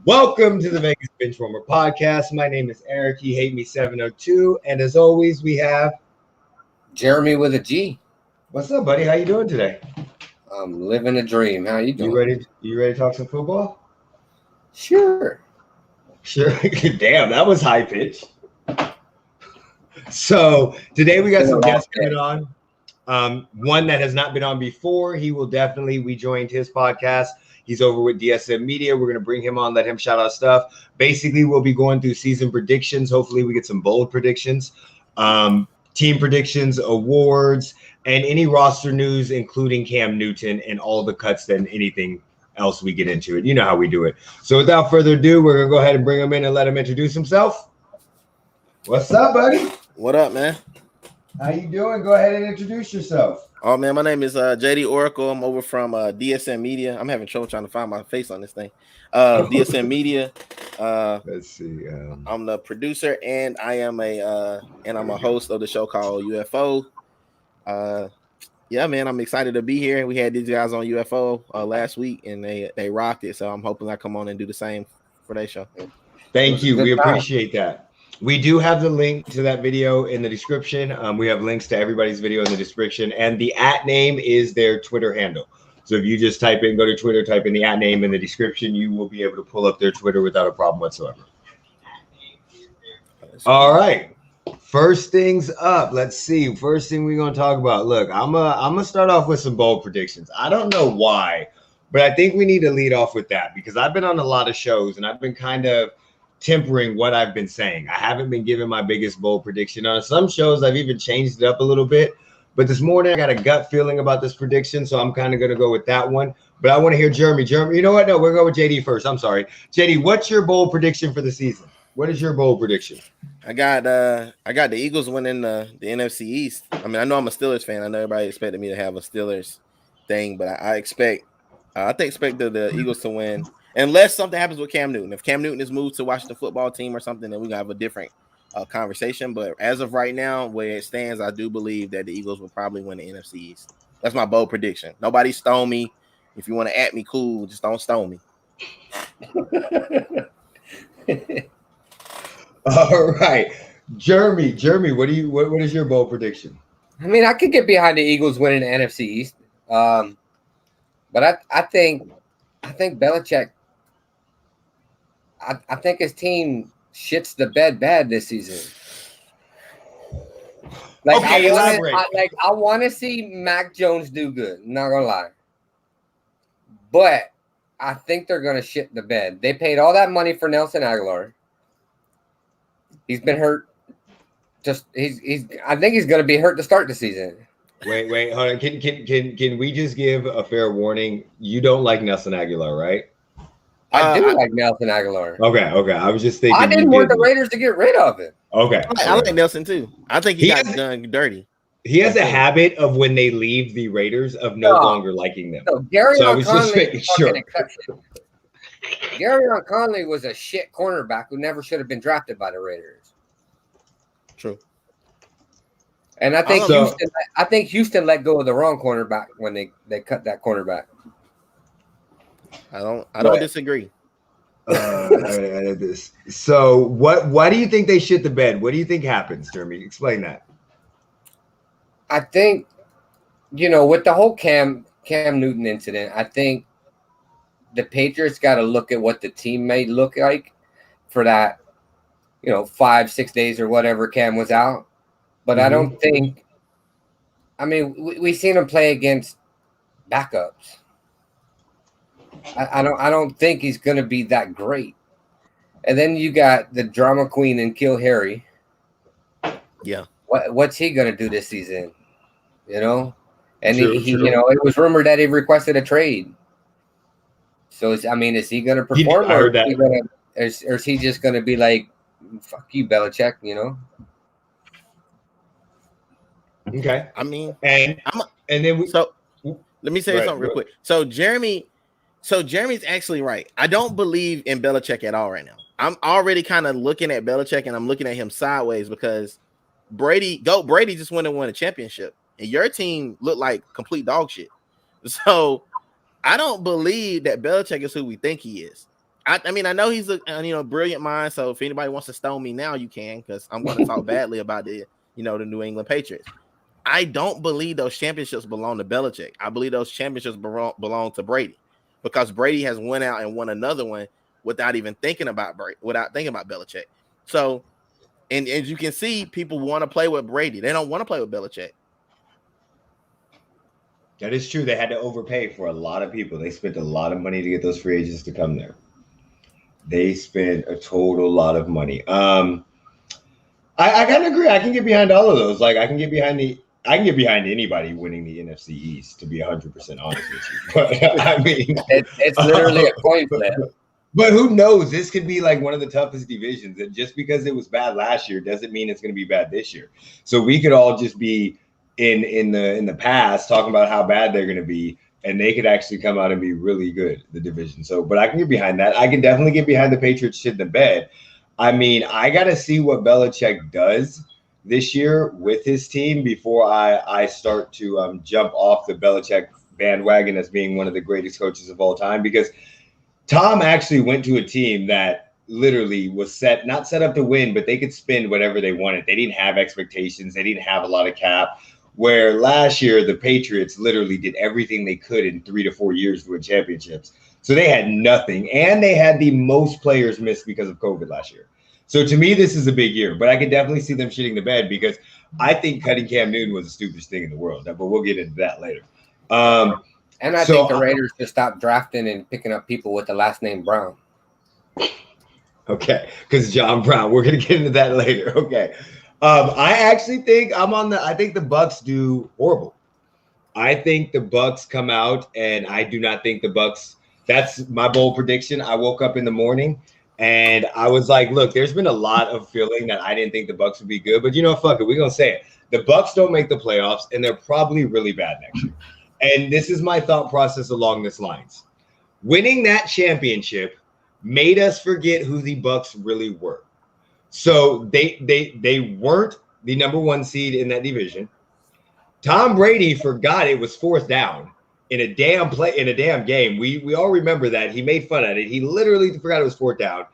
Welcome to the Vegas Benchwarmer podcast. My name is Eric. He hate me 702, and as always, we have Jeremy with a G. What's up, buddy? How you doing today? I'm living a dream. How you doing? You ready to talk some football? Sure. Damn, that was high pitch. So today we got some guests coming on. One that has not been on before. We joined his podcast. He's over with DSM Media. We're going to bring him on, let him shout out stuff. Basically, we'll be going through season predictions. Hopefully, we get some bold predictions, team predictions, awards, and any roster news, including Cam Newton and all the cuts and anything else we get into it. You know how we do it. So without further ado, we're going to go ahead and bring him in and let him introduce himself. What's up, buddy? What up, man? How you doing? Go ahead and introduce yourself. Oh, man, my name is JD Oracle. I'm over from DSM Media. I'm having trouble trying to find my face on this thing. DSM Media. Let's see. I'm the producer, and I'm a host of the show called UFO. Yeah, man, I'm excited to be here. We had these guys on UFO last week, and they rocked it. So I'm hoping I come on and do the same for their show. Thank you. We appreciate that. We do have the link to that video in the description. We have links to everybody's video in the description, and the @name is their Twitter handle. So if you just go to Twitter, type in the @name in the description, you will be able to pull up their Twitter without a problem whatsoever. All right. First things up. Let's see. First thing we're going to talk about. Look, I'm gonna start off with some bold predictions. I don't know why, but I think we need to lead off with that because I've been on a lot of shows and I've been kind of tempering what I've been saying. I haven't been giving my biggest bold prediction. On some shows, I've even changed it up a little bit. But this morning, I got a gut feeling about this prediction, so I'm kind of going to go with that one. But I want to hear Jeremy. Jeremy, you know what? No, we're going with JD first. I'm sorry. JD, what's your bold prediction for the season? What is your bold prediction? I got the Eagles winning the NFC East. I mean, I know I'm a Steelers fan. I know everybody expected me to have a Steelers thing, but I expect the Eagles to win. Unless something happens with Cam Newton. If Cam Newton is moved to Washington football team or something, then we're going to have a different conversation. But as of right now, where it stands, I do believe that the Eagles will probably win the NFC East. That's my bold prediction. Nobody stone me. If you want to at me, cool. Just don't stone me. All right. Jeremy, what is your bold prediction? I mean, I could get behind the Eagles winning the NFC East. But I think Belichick, I think his team shits the bed bad this season. Like, okay, I want to see Mac Jones do good. Not gonna lie, but I think they're gonna shit the bed. They paid all that money for Nelson Aguilar. He's been hurt. I think he's gonna be hurt to start the season. Wait, hold on. Can we just give a fair warning? You don't like Nelson Aguilar, right? I do like Nelson Aguilar. Okay. I was just thinking. I didn't want the Raiders to get rid of him. Okay. I like Nelson too. I think he got done dirty. He has a habit of when they leave the Raiders of no longer liking them. So Gary I was just making sure. Gary Conley was a shit cornerback who never should have been drafted by the Raiders. True. And I think Houston let go of the wrong cornerback when they cut that cornerback. I don't disagree. So why do you think they shit the bed? What do you think happens, Jeremy? Explain that. I think, with the whole Cam Newton incident, I think the Patriots got to look at what the team may look like for that, 5-6 days or whatever Cam was out. But I don't think – I mean, we've seen him play against backups. I don't think he's going to be that great. And then you got the drama queen and Kill Harry. Yeah. What's he going to do this season? And True. It was rumored that he requested a trade. So, is he going to perform or is he just going to be like, fuck you, Belichick, Okay. I mean, let me say something real quick. So Jeremy's actually right. I don't believe in Belichick at all right now. I'm already kind of looking at Belichick and I'm looking at him sideways because Brady just went and won a championship and your team looked like complete dog shit. So I don't believe that Belichick is who we think he is. I mean, I know he's a brilliant mind. So if anybody wants to stone me now, you can, because I'm going to talk badly about the New England Patriots. I don't believe those championships belong to Belichick. I believe those championships belong to Brady, because Brady has went out and won another one without even thinking about Belichick. So, and as you can see, people want to play with Brady. They don't want to play with Belichick. That is true. They had to overpay for a lot of people. They spent a lot of money to get those free agents to come there. They spent a total lot of money. I kind of agree. I can get behind all of those. Like I can get behind anybody winning the NFC East, to be 100% honest with you. But I mean, it's literally a coin flip. But who knows? This could be like one of the toughest divisions. And just because it was bad last year doesn't mean it's going to be bad this year. So we could all just be in the past talking about how bad they're going to be, and they could actually come out and be really good, the division. So, but I can get behind that. I can definitely get behind the Patriots shit in the bed. I mean, I got to see what Belichick does this year with his team before I start to jump off the Belichick bandwagon as being one of the greatest coaches of all time, because Tom actually went to a team that literally was not set up to win, but they could spend whatever they wanted. They didn't have expectations. They didn't have a lot of cap. Where last year, the Patriots literally did everything they could in 3 to 4 years to win championships. So they had nothing. And they had the most players missed because of COVID last year. So to me, this is a big year. But I could definitely see them shitting the bed, because I think cutting Cam Newton was the stupidest thing in the world. But we'll get into that later. And I think the Raiders should stop drafting and picking up people with the last name Brown. Okay, because John Brown. We're going to get into that later. Okay. I actually think I think the Bucks do horrible. I think the Bucks come out, and I do not think the Bucks. That's my bold prediction. I woke up in the morning and I was like, look, there's been a lot of feeling that I didn't think the Bucks would be good, but fuck it. We're going to say it. The Bucks don't make the playoffs, and they're probably really bad next year. And this is my thought process along this lines. Winning that championship made us forget who the Bucks really were. So they weren't the number one seed in that division. Tom Brady forgot it was fourth down in a damn game. We all remember that. He made fun of it. He literally forgot it was fourth down.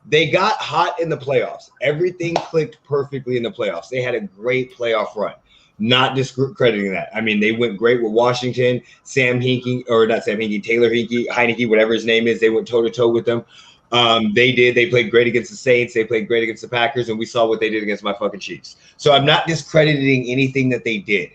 They got hot in the playoffs. Everything clicked perfectly in the playoffs. They had a great playoff run. Not discrediting that. I mean, they went great with Washington, Taylor Heineke, whatever his name is. They went toe-to-toe with them. They played great against the Saints. They played great against the Packers, and we saw what they did against my fucking Chiefs. So I'm not discrediting anything that they did,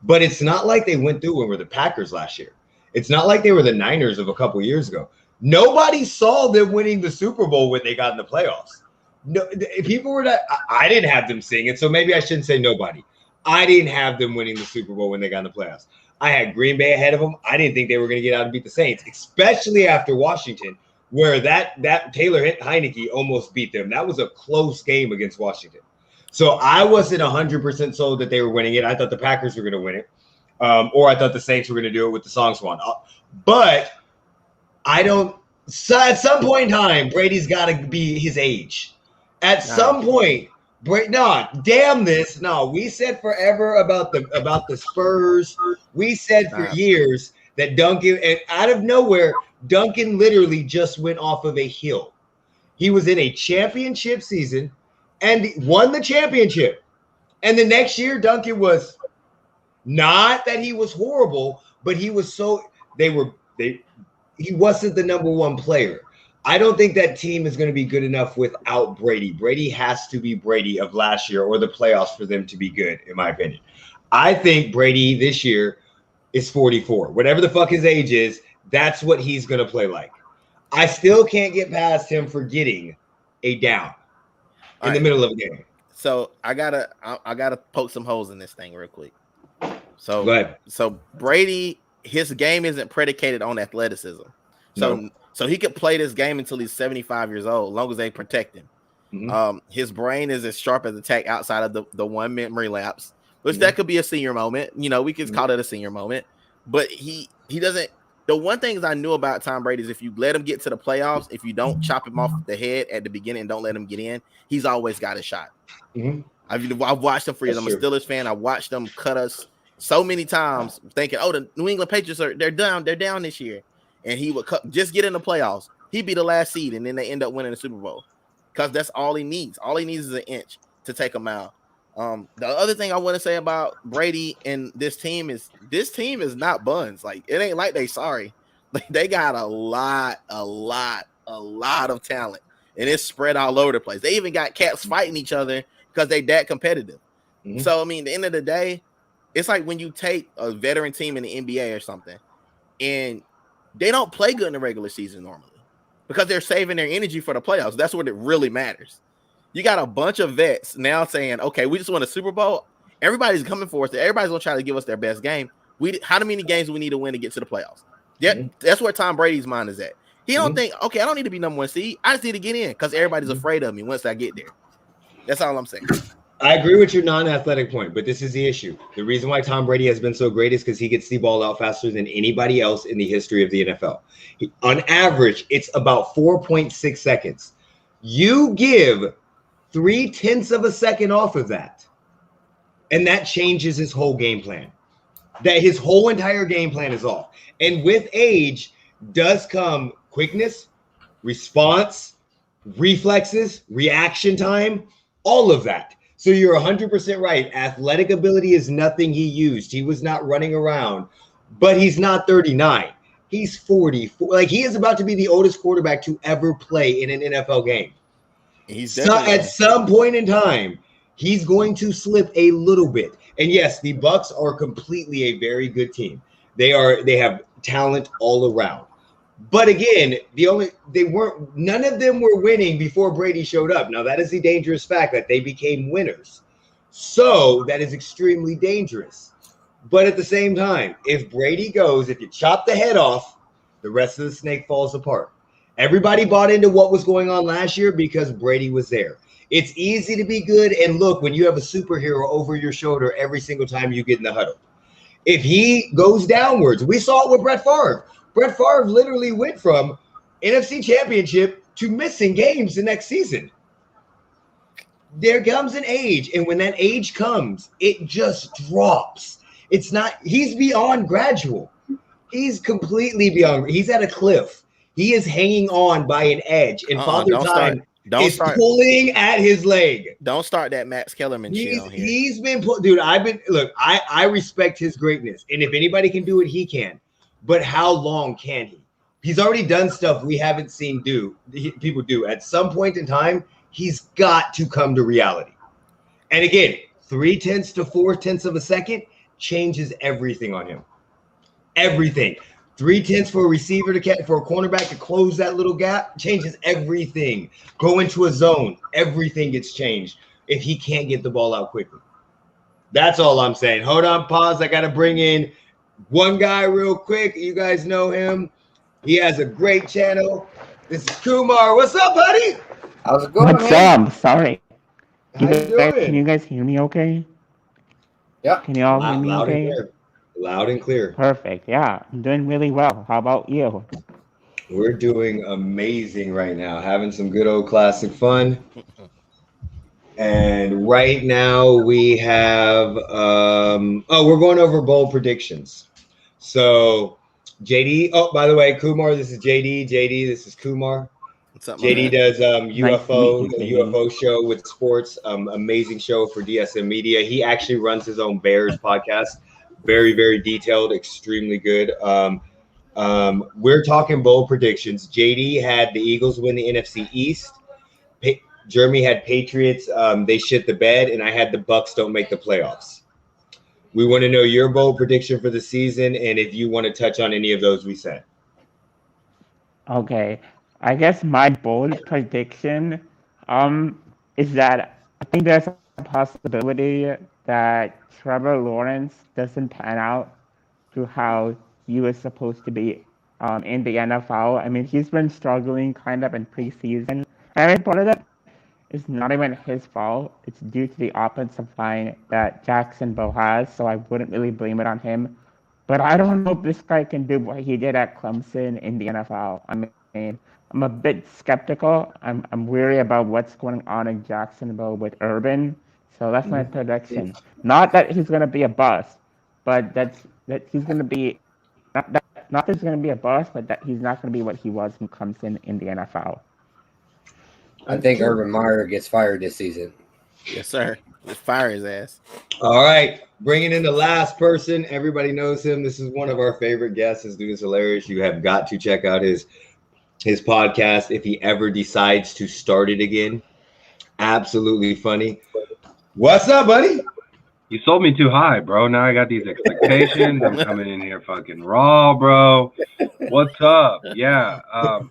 but it's not like they went through when we were the Packers last year. It's not like they were the Niners of a couple years ago. Nobody saw them winning the Super Bowl when they got in the playoffs. No, people were not. I didn't have them sing it, so maybe I shouldn't say nobody. I didn't have them winning the Super Bowl when they got in the playoffs. I had Green Bay ahead of them. I didn't think they were going to get out and beat the Saints, especially after Washington, where that Taylor Heineke almost beat them. That was a close game against Washington. So I wasn't 100% sold that they were winning it. I thought the Packers were going to win it, or I thought the Saints were going to do it with the song swan. But I don't. So at some point in time, Brady's got to be his age. At some point, damn this. No, we said forever about the Spurs. We said for years that Duncan, and out of nowhere, Duncan literally just went off of a hill. He was in a championship season and won the championship. And the next year, Duncan was not that he was horrible, but he was he wasn't the number one player. I don't think that team is going to be good enough without Brady. Brady has to be Brady of last year or the playoffs for them to be good, in my opinion. I think Brady this year is 44. Whatever the fuck his age is, that's what he's going to play like. I still can't get past him for getting a down in the middle of a game. So I gotta poke some holes in this thing real quick. So go ahead. So Brady, his game isn't predicated on athleticism. So he could play this game until he's 75 years old, as long as they protect him. Mm-hmm. His brain is as sharp as a tack outside of the one memory lapse, which that could be a senior moment. We could call it a senior moment, but he doesn't. The one thing I knew about Tom Brady is if you let him get to the playoffs, if you don't chop him off the head at the beginning and don't let him get in, he's always got a shot. Mm-hmm. I've watched him for years. I'm a Steelers fan. I watched them cut us so many times thinking, oh, the New England Patriots they're down this year. And he would just get in the playoffs. he'd be the last seed, and then they end up winning the Super Bowl because that's all he needs. All he needs is an inch to take him out. The other thing I want to say about Brady and this team is not buns. Like, it ain't like they sorry. Like, they got a lot of talent, and it's spread all over the place. They even got cats fighting each other because they that competitive. Mm-hmm. So, I mean, at the end of the day, it's like when you take a veteran team in the NBA or something, and they don't play good in the regular season normally because they're saving their energy for the playoffs. That's what it really matters. You got a bunch of vets now saying, okay, we just won a Super Bowl. Everybody's coming for us. Everybody's going to try to give us their best game. How many games do we need to win to get to the playoffs? Yeah, that's where Tom Brady's mind is at. He don't think, okay, I don't need to be number one seed. I just need to get in because everybody's afraid of me once I get there. That's all I'm saying. I agree with your non-athletic point, but this is the issue. The reason why Tom Brady has been so great is because he gets the ball out faster than anybody else in the history of the NFL. On average, it's about 4.6 seconds. You give 0.3 of a second off of that, and that changes his whole game plan. That his whole entire game plan is off. And with age does come quickness, response, reflexes, reaction time, all of that. So you're 100% right. Athletic ability is nothing he used. He was not running around, but he's not 39. He's 40. Like, he is about to be the oldest quarterback to ever play in an NFL game. At some point in time, he's going to slip a little bit. And yes, the Bucs are completely a very good team. They have talent all around. But again, none of them were winning before Brady showed up. Now, that is the dangerous fact that they became winners. So that is extremely dangerous. But at the same time, if Brady goes, if you chop the head off, the rest of the snake falls apart. Everybody bought into what was going on last year because Brady was there. It's easy to be good and look when you have a superhero over your shoulder every single time you get in the huddle. If he goes downwards, we saw it with Brett Favre. Brett Favre literally went from NFC Championship to missing games the next season. There comes an age, and when that age comes, it just drops. He's beyond gradual. He's completely beyond. He's at a cliff. He is hanging on by an edge, and Father Time is pulling at his leg. Don't start that Max Kellerman shit on here. He's been dude. I respect his greatness, and if anybody can do it, he can. But how long can he? He's already done stuff we haven't seen people do. At some point in time, he's got to come to reality. And again, 0.3 to 0.4 of a second changes everything on him. Everything. 0.3 for a receiver for a cornerback to close that little gap changes everything. Go into a zone, everything gets changed if he can't get the ball out quickly. That's all I'm saying. Hold on, pause. I got to bring in one guy real quick. You guys know him. He has a great channel. This is Kumar. What's up, buddy? How's it going? What's up? Sorry. Can you guys hear me okay? Yeah. Can you all hear me okay? Loud and clear. Perfect. Yeah, I'm doing really well. How about you? We're doing amazing right now. Having some good old classic fun. And right now we have we're going over bold predictions. So JD, by the way, Kumar, this is JD. JD, this is Kumar. What's up, JD does UFO, nice the UFO show with sports, amazing show for DSM Media. He actually runs his own Bears podcast. Very, very detailed, extremely good. We're talking bold predictions. JD had the Eagles win the NFC East. Jeremy had Patriots. They shit the bed, and I had the Bucs don't make the playoffs. We want to know your bold prediction for the season, and if you want to touch on any of those we said. Okay. I guess my bold prediction is that I think there's a possibility that Trevor Lawrence doesn't pan out to how he was supposed to be in the NFL. I mean, he's been struggling kind of in preseason. I mean, part of that is not even his fault. It's due to the offensive line that Jacksonville has, so I wouldn't really blame it on him. But I don't know if this guy can do what he did at Clemson in the NFL. I mean, I'm a bit skeptical. I'm weary about what's going on in Jacksonville with Urban. So that's my prediction. Not that he's going to be a bust, but that he's going to be not that he's going to be a bust, but that he's not going to be what he was when Clemson in the NFL. I think Urban Meyer gets fired this season. Yes, sir. Just fire his ass. All right, bringing in the last person. Everybody knows him. This is one of our favorite guests. This dude is hilarious. You have got to check out his podcast if he ever decides to start it again. Absolutely funny. What's up, buddy? You sold me too high, bro. Now I got these expectations. I'm coming in here fucking raw, bro. What's up? Yeah,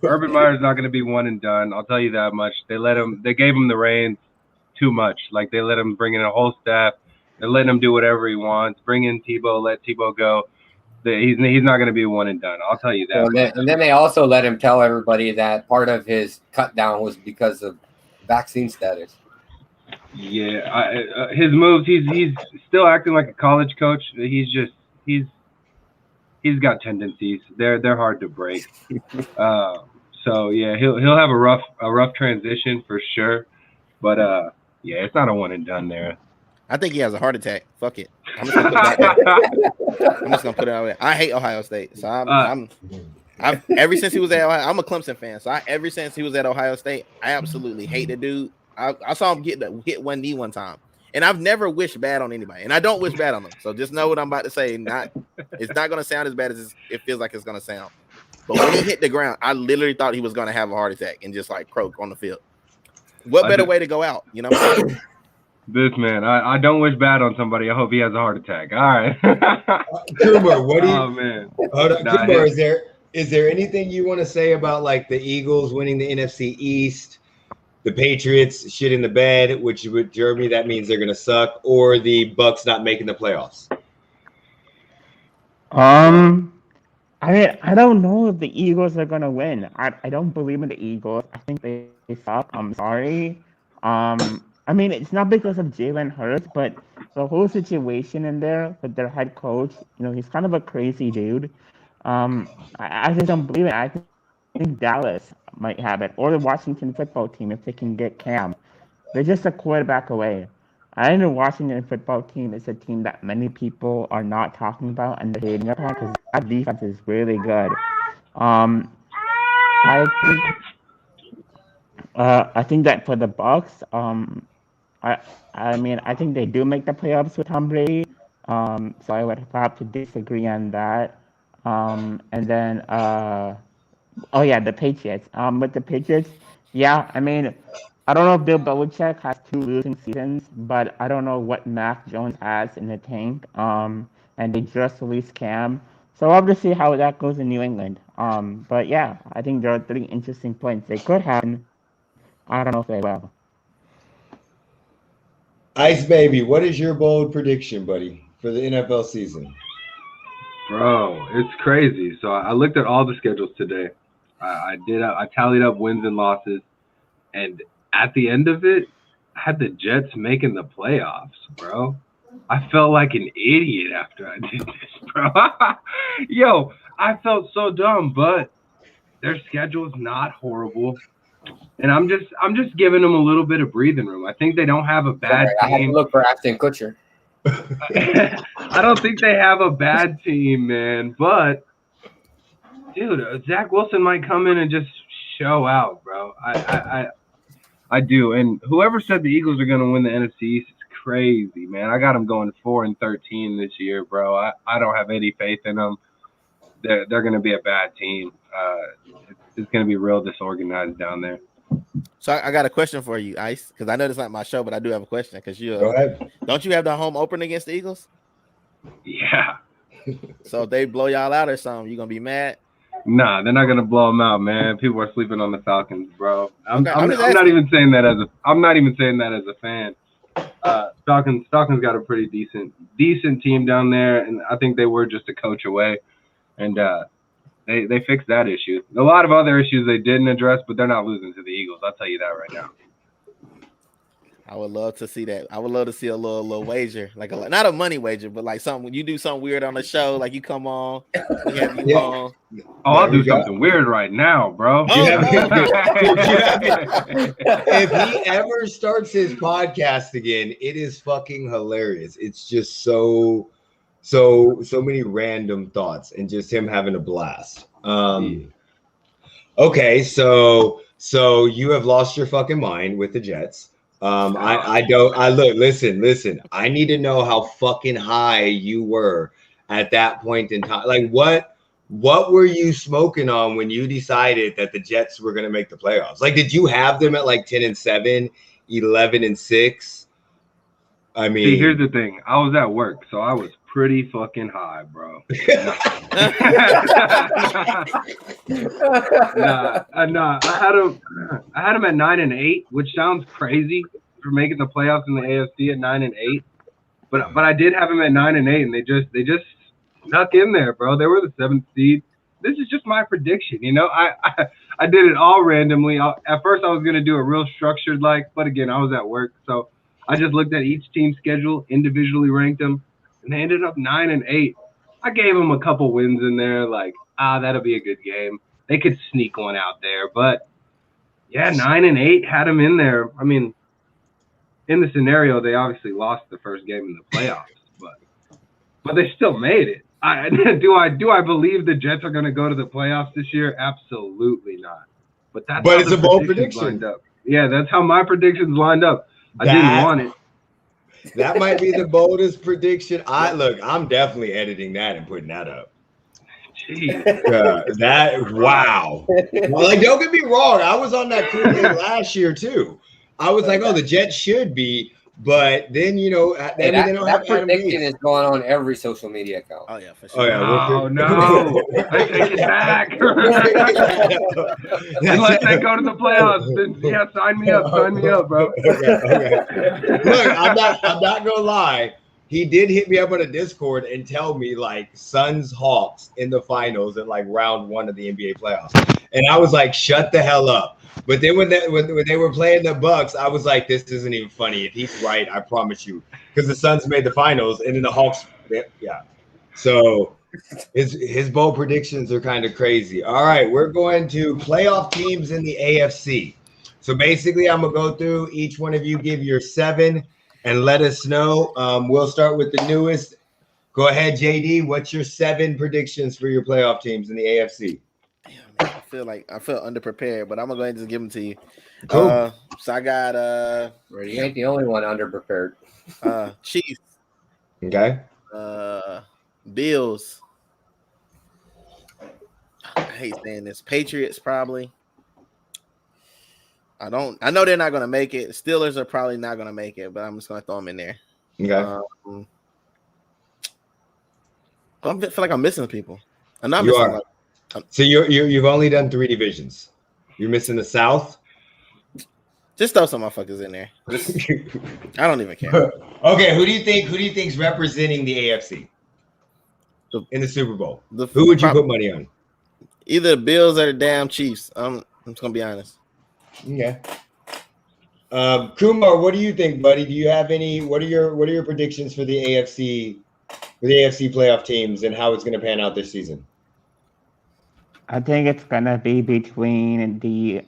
Urban Meyer's not going to be one and done. I'll tell you that much. They gave him the reins too much. Like, they let him bring in a whole staff. They're letting him do whatever he wants. Bring in Tebow, let Tebow go. He's not going to be one and done. I'll tell you that. And then they also let him tell everybody that part of his cut down was because of vaccine status. Yeah, his moves. He's still acting like a college coach. He's got tendencies. They're hard to break. So yeah, he'll have a rough transition for sure. But yeah, it's not a one and done there. I think he has a heart attack. Fuck it. I'm just gonna put it out there. I hate Ohio State, so I've ever since he was at Ohio, I'm a Clemson fan. So ever since he was at Ohio State, I absolutely hate the dude. I saw him hit one knee one time, and I've never wished bad on anybody, and I don't wish bad on them. So just know what I'm about to say. It's not gonna sound as bad as it feels like it's gonna sound. But when he hit the ground, I literally thought he was gonna have a heart attack and just like croak on the field. What better way to go out? You know what I'm saying? This man, I don't wish bad on somebody. I hope he has a heart attack. All right. Kumar, what do you? Oh man. Hold on, Kumar, is there anything you want to say about like the Eagles winning the NFC East, the Patriots shit in the bed, which with Jeremy that means they're gonna suck, or the Bucks not making the playoffs? I mean, I don't know if the Eagles are gonna win. I don't believe in the Eagles. I think they suck. I'm sorry. I mean, it's not because of Jalen Hurts, but the whole situation in there with their head coach, he's kind of a crazy dude. I just don't believe it. I think Dallas might have it, or the Washington football team if they can get Cam. They're just a quarterback away. I think the Washington football team is a team that many people are not talking about and they're hating upon because that defense is really good. I think that for the Bucks, I mean, I think they do make the playoffs with Tom Brady. So I would have to disagree on that. And then, the Patriots. With the Patriots, yeah, I mean, I don't know if Bill Belichick has 2 losing seasons, but I don't know what Mac Jones has in the tank. And they just released Cam. So I'll have to see how that goes in New England. But yeah, I think there are 3 interesting points. They could happen. I don't know if they will. Ice Baby, what is your bold prediction, buddy, for the NFL season? Bro, it's crazy. So I looked at all the schedules today. I tallied up wins and losses, and at the end of it, I had the Jets making the playoffs, bro. I felt like an idiot after I did this, bro. Yo, I felt so dumb, but their schedule's not horrible. And I'm just giving them a little bit of breathing room. I think they don't have a bad team. I had to look for Ashton Kutcher. I don't think they have a bad team, man. But, dude, Zach Wilson might come in and just show out, bro. I do. And whoever said the Eagles are going to win the NFC East is crazy, man. I got them going 4-13 this year, bro. I don't have any faith in them. They're going to be a bad team. It's going to be real disorganized down there. So I got a question for you, Ice, because I know it's not my show, but I do have a question. Because don't you have the home opener against the Eagles? Yeah. So if they blow y'all out or something, you gonna be mad? Nah, they're not gonna blow them out, man. People are sleeping on the Falcons, bro. I'm not even saying that as a fan. Falcons got a pretty decent team down there, and I think they were just a coach away, and they fixed that issue. A lot of other issues they didn't address, but they're not losing to the Eagles. I'll tell you that right now. I would love to see that. I would love to see a little wager, not a money wager, but like something when you do something weird on the show, like you come on. On. Oh, I'll do something weird right now, bro. If he ever starts his podcast again, it is fucking hilarious. It's just so So many random thoughts and just him having a blast. Okay, so you have lost your fucking mind with the Jets. I don't. I look. Listen. I need to know how fucking high you were at that point in time. Like what were you smoking on when you decided that the Jets were going to make the playoffs? Like, did you have them at like 10-7, 11-6? I mean, see, here's the thing. I was at work, so I was pretty fucking high, bro. Nah. I had them at 9-8, which sounds crazy for making the playoffs in the AFC at 9-8. But I did have them at 9-8, and they just snuck in there, bro. They were the 7th seed. This is just my prediction, you know. I did it all randomly. At first, I was gonna do a real structured but again, I was at work, so I just looked at each team's schedule, individually ranked them, and they ended up 9-8. I gave them a couple wins in there, that'll be a good game. They could sneak one out there, but yeah, 9-8 had them in there. I mean, in the scenario, they obviously lost the first game in the playoffs, but they still made it. Do I believe the Jets are going to go to the playoffs this year? Absolutely not. But it's a bold prediction. Lined up. Yeah, that's how my predictions lined up. I didn't want it. That might be the boldest prediction. I'm definitely editing that and putting that up. Jeez. Wow. Well, don't get me wrong. I was on that cool thing last year too. I was like, the Jets should be, but then they don't have prediction is going on every social media account. Oh yeah, for sure. Oh yeah, no, I take it back. Unless they go to the playoffs, then sign me up, bro. Okay. Look, I'm not gonna lie. He did hit me up on a Discord and tell me Suns Hawks in the finals in round 1 of the NBA playoffs, and I was like, shut the hell up. But then when they were playing the Bucks, I was like, this isn't even funny. If he's right, I promise you, because the Suns made the finals and then the Hawks, yeah. So his bold predictions are kind of crazy. All right, we're going to playoff teams in the AFC. So basically, I'm gonna go through each one of you, give your 7, and let us know. We'll start with the newest. Go ahead, JD. What's your 7 predictions for your playoff teams in the AFC? Damn, I feel underprepared, but I'm gonna go ahead and just give them to you. Cool. So I got you ain't the only one underprepared. Chiefs. Okay. Bills. I hate saying this. Patriots probably. I know they're not gonna make it. Steelers are probably not gonna make it, but I'm just gonna throw them in there. Okay. I feel like I'm missing people. I'm not you missing. Are. So you've only done 3 divisions. You're missing the South. Just throw some motherfuckers in there. I don't even care. Okay, who do you think's representing the AFC in the Super Bowl? Who would you put money on? Either the Bills or the damn Chiefs. I'm just gonna be honest. Okay. Kumar, what do you think, buddy? Do you have any? What are your predictions for the AFC playoff teams and how it's going to pan out this season? I think it's gonna be between the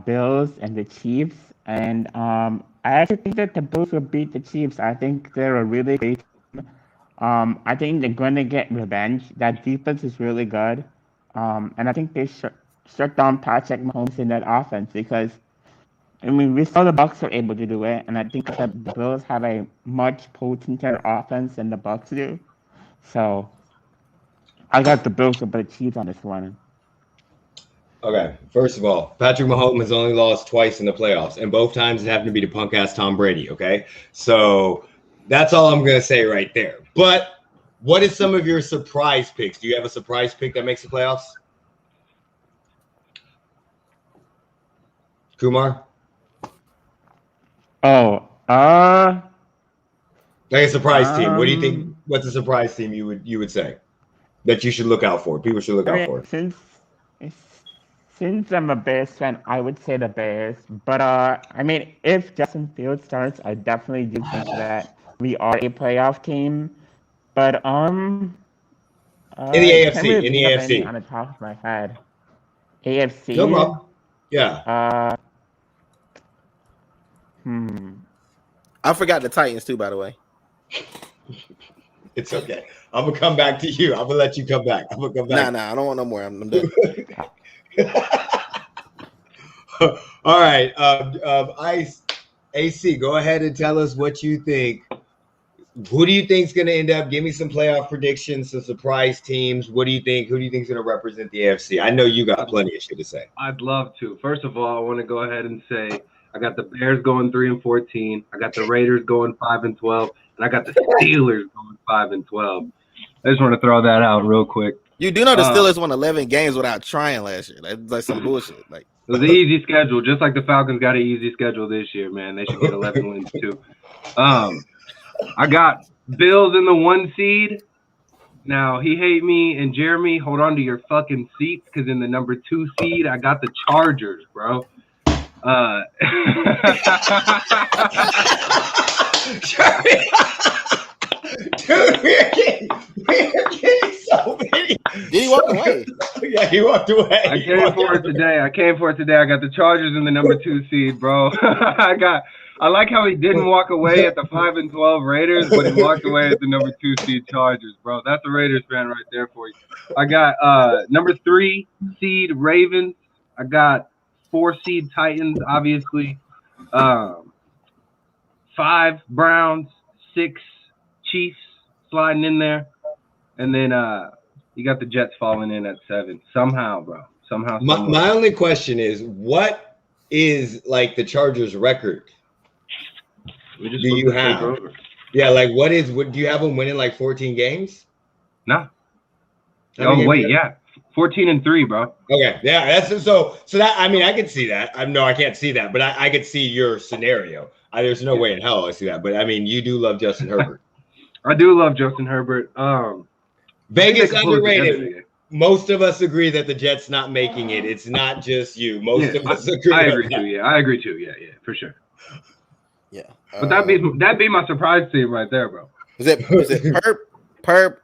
Bills and the Chiefs, and I actually think that the Bills will beat the Chiefs. I think they're a really great team. I think they're gonna get revenge. That defense is really good, and I think they shut down Patrick Mahomes in that offense because, I mean, we saw the Bucs were able to do it, and I think that the Bills have a much potenter offense than the Bucs do. So I got the Bills over the Chiefs on this one. Okay, first of all, Patrick Mahomes has only lost twice in the playoffs, and both times it happened to be to punk-ass Tom Brady, okay? So that's all I'm going to say right there. But what is some of your surprise picks? Do you have a surprise pick that makes the playoffs? Kumar? Oh, like a surprise team. What do you think? What's a surprise team you would say that you should look out for? People should look out for. Since I'm a Bears fan, I would say the Bears. But I mean, if Justin Fields starts, I definitely do think that we are a playoff team. But in the AFC, on the top of my head, AFC. No problem. Yeah. I forgot the Titans too, by the way. It's okay. I'm gonna come back to you. I'm gonna let you come back. I'm gonna come back. Nah, I don't want no more. I'm done. All right, Ice AC, go ahead and tell us what you think. Who do you think is going to end up? Give me some playoff predictions, some surprise teams. What do you think? Who do you think is going to represent the AFC? I know you got plenty of shit to say. I'd love to. First of all, I want to go ahead and say I got the Bears going 3-14. I got the Raiders going 5-12, and I got the Steelers going 5-12. I just want to throw that out real quick. You do know the Steelers won 11 games without trying last year. That's like some bullshit. Like it was an easy schedule, just like the Falcons got an easy schedule this year, man. They should get 11 wins too. I got Bills in the 1 seed. Now, he hate me, and Jeremy, hold on to your fucking seats, because in the number 2 seed, I got the Chargers, bro. Dude, we're getting so many. Did he walk away? Yeah, he walked away. I came for it today. I got the Chargers in the number 2 seed, bro. I like how he didn't walk away at the 5-12 Raiders, but he walked away at the number 2 seed Chargers, bro. That's a Raiders fan right there for you. I got number 3 seed Ravens. I got 4 seed Titans, obviously. 5 Browns, 6 Chiefs sliding in there, and then you got the Jets falling in at 7 somehow, bro. Somehow. My only question is, what is like the Chargers' record? Do you have? Yeah, like what do you have them winning like 14 games? No. Oh wait, yeah, 14-3, bro. Okay, yeah, that's so that I mean I could see that. I can't see that, but I could see your scenario. There's no way in hell I see that, but I mean you do love Justin Herbert. I do love Justin Herbert. Vegas underrated. Most of us agree that the Jets not making it. It's not just you. Most of us agree. I agree too. Yeah, I agree too. Yeah, for sure. Yeah, but that'd be my surprise team right there, bro. Is it Perp,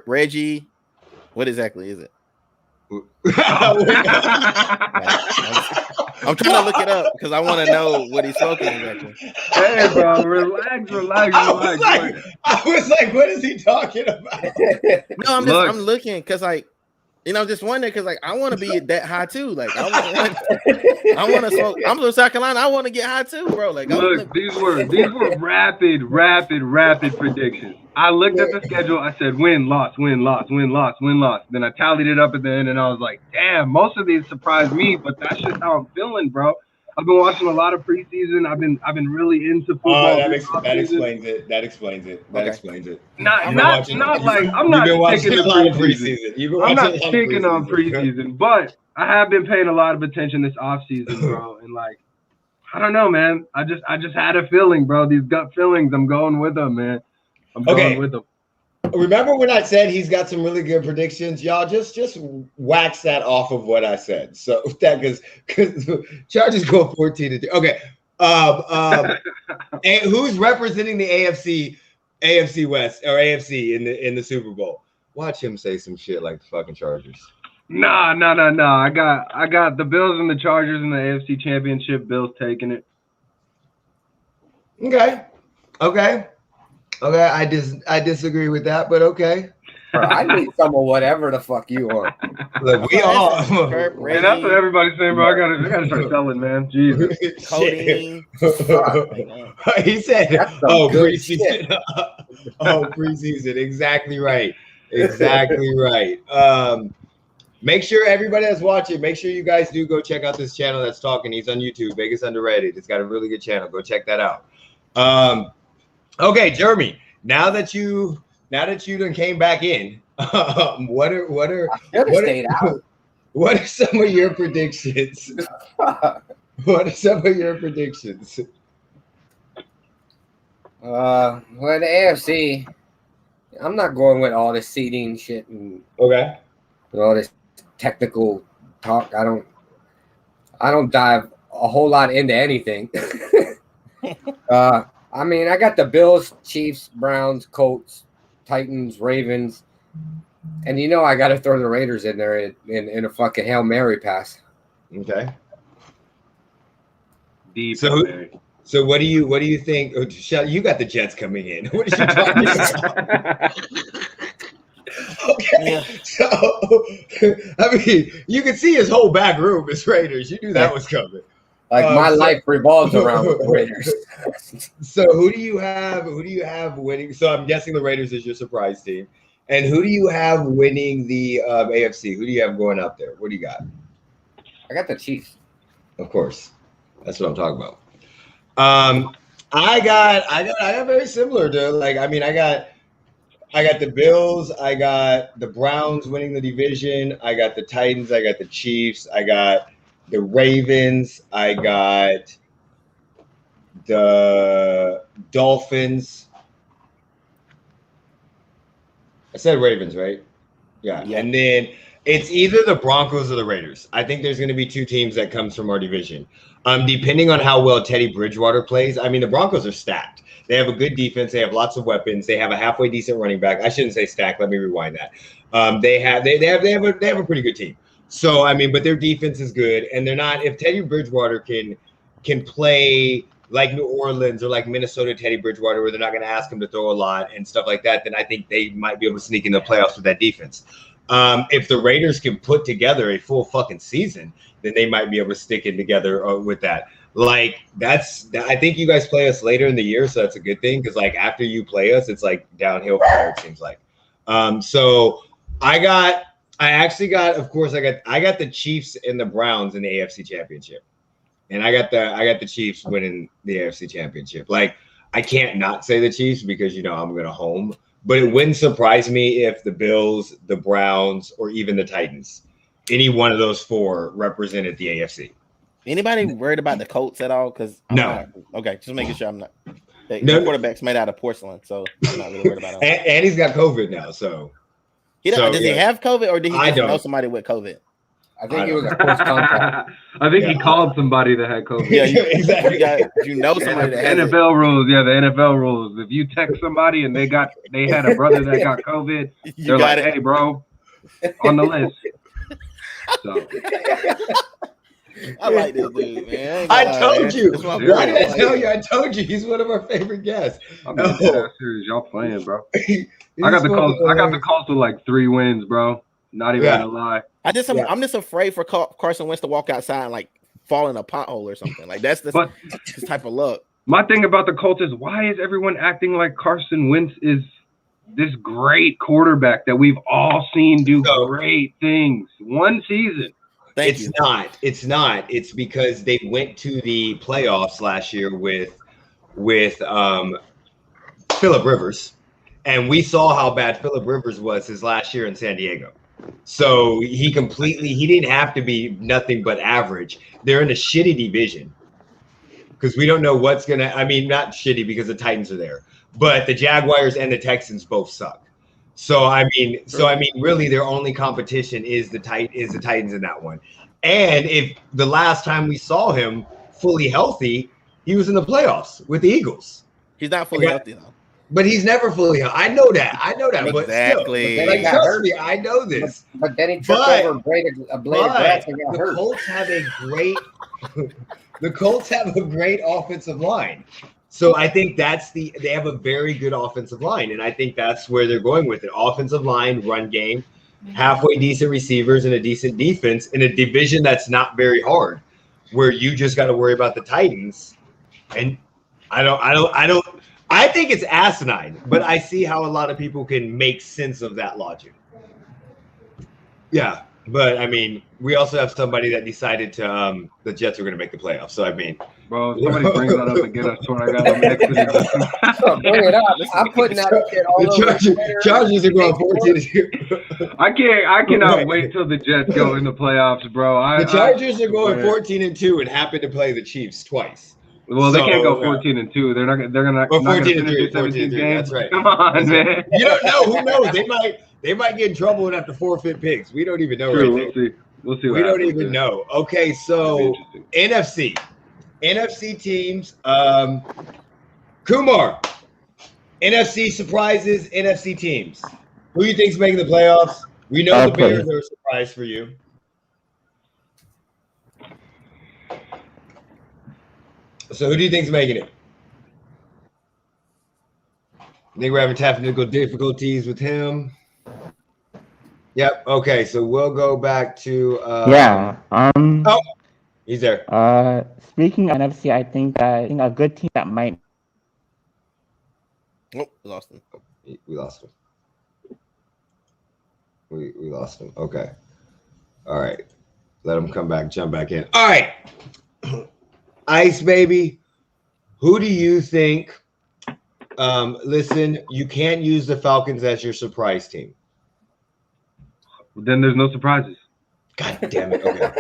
Reggie? What exactly is it? I'm trying to look it up because I want to know what he's smoking exactly. Hey, bro, relax. I was like, what is he talking about? No, I'm looking because like, I'm just wondering because like I want to be that high too. Like I want to smoke. I'm from South Carolina. I want to get high too, bro. Like look, these were rapid predictions. I looked at the schedule. I said win, loss. Then I tallied it up at the end, and I was like, damn, most of these surprised me, but that's just how I'm feeling, bro. I've been watching a lot of preseason. I've been really into football. That explains it. I'm not sticking on preseason, but I have been paying a lot of attention this offseason, bro. And like, I don't know, man. I just had a feeling, bro. These gut feelings, I'm going with them, man. Going with them. Remember when I said he's got some really good predictions? Y'all just wax that off of what I said. So that because Chargers go 14-3. Okay. And who's representing the AFC West or AFC in the Super Bowl? Watch him say some shit like the fucking Chargers. Nah. I got the Bills and the Chargers in the AFC Championship. Bills taking it. Okay. I disagree with that, but okay. Bro, I need some of whatever the fuck you want. Look, we all. Man, that's what everybody's saying, bro. I gotta start selling, man. Jesus. Cody. He said, preseason. Preseason. Exactly right. Make sure everybody that's watching, make sure you guys do go check out this channel that's talking. He's on YouTube, Vegas Underrated. It's got a really good channel. Go check that out. Okay, Jeremy. Now that you done came back in, what are some of your predictions? What are some of your predictions? Well, the AFC, I'm not going with all this seeding shit and okay, all this technical talk. I don't dive a whole lot into anything. I mean, I got the Bills, Chiefs, Browns, Colts, Titans, Ravens, and I got to throw the Raiders in there in a fucking Hail Mary pass. Okay. Deep. So what do you think? Oh, you got the Jets coming in. What is you talking about? Okay, Yeah. so I mean, you can see his whole back room is Raiders. You knew that was coming. Like my life revolves around the Raiders. So who do you have? Who do you have winning? So I'm guessing the Raiders is your surprise team. And who do you have winning the AFC? Who do you have going up there? What do you got? I got the Chiefs. Of course, that's what I'm talking about. I got very similar to like. I mean, I got the Bills. I got the Browns winning the division. I got the Titans. I got the Chiefs. I got the Ravens. I got the Dolphins. I said Ravens, right? Yeah. And then it's either the Broncos or the Raiders. I think there's going to be two teams that comes from our division. Depending on how well Teddy Bridgewater plays. I mean, the Broncos are stacked. They have a good defense. They have lots of weapons. They have a halfway decent running back. I shouldn't say stacked. Let me rewind that. They have a pretty good team. So I mean, but their defense is good, and they're not. If Teddy Bridgewater can play like New Orleans or like Minnesota Teddy Bridgewater, where they're not going to ask him to throw a lot and stuff like that, then I think they might be able to sneak in the playoffs with that defense. If the Raiders can put together a full fucking season, then they might be able to stick it together with that. Like I think you guys play us later in the year, so that's a good thing because like after you play us, it's like downhill from there, it seems like. So I got the Chiefs and the Browns in the AFC Championship. And I got the Chiefs winning the AFC Championship. Like I can't not say the Chiefs because I'm going to home, but it wouldn't surprise me if the Bills, the Browns, or even the Titans, any one of those four represented the AFC. Anybody worried about the Colts at all? Because no. Okay, just making sure I'm not. No quarterback's made out of porcelain, so I'm not really worried about him. And he's got COVID now, so. Does he have COVID, or did he just know somebody with COVID? I think it was a close contact. I think he called somebody that had COVID. Yeah, exactly. Somebody that has NFL rules. Yeah, the NFL rules. If you text somebody and they had a brother that got COVID, they're like, "Hey, bro, on the list." So. I like this dude, man. I told you. Why did I tell you? I told you he's one of our favorite guests. I'm serious. Y'all playing, bro. I got the Colts with like 3 wins, bro. Not even gonna lie. I'm just afraid for Carson Wentz to walk outside and like fall in a pothole or something. Like that's this type of luck. My thing about the Colts is why is everyone acting like Carson Wentz is this great quarterback that we've all seen do great things one season? It's not. It's because they went to the playoffs last year with Phillip Rivers, and we saw how bad Phillip Rivers was his last year in San Diego. So he didn't have to be nothing but average. They're in a shitty division because we don't know what's gonna. I mean, not shitty because the Titans are there, but the Jaguars and the Texans both suck. So I mean, really, their only competition is the Titans in that one. And if the last time we saw him fully healthy, he was in the playoffs with the Eagles. He's not fully healthy though. But he's never fully healthy. I know that. Exactly. But still, trust me, I know this. But then he tripped over a blade of grass and got hurt. The Colts have a great offensive line. So I think they have a very good offensive line, and I think that's where they're going with it. Offensive line, run game, halfway decent receivers, and a decent defense in a division that's not very hard, where you just got to worry about the Titans. And I think it's asinine, but I see how a lot of people can make sense of that logic. Yeah. But I mean, we also have somebody that decided to the Jets are going to make the playoffs. So I mean, bro, somebody brings that up again. I swear I got them next to bring it up. I'm putting that shit all over. Chargers are going 14-2. I cannot wait till the Jets go in the playoffs, bro. The Chargers are going 14-2 and happen to play the Chiefs twice. Well, they can't go 14-2. They're gonna 14-3. 14-3. That's right. Come on, man. You don't know. Who knows? They might get in trouble and have to forfeit picks. We don't even know. True, right we'll see. We don't even know. Okay, so NFC teams. Kumar. NFC surprises. NFC teams. Who do you think's making the playoffs? We know the Bears are a surprise for you. So who do you think's making it? I think we're having technical difficulties with him. Yep. Okay. So we'll go back to. Yeah. Oh, he's there. Speaking of NFC, I think a good team that might. Oh, we lost him. We lost him. We lost him. Okay. All right. Let him come back. Jump back in. All right. Ice baby. Who do you think? Listen, you can't use the Falcons as your surprise team. Then there's no surprises. God damn it. Okay.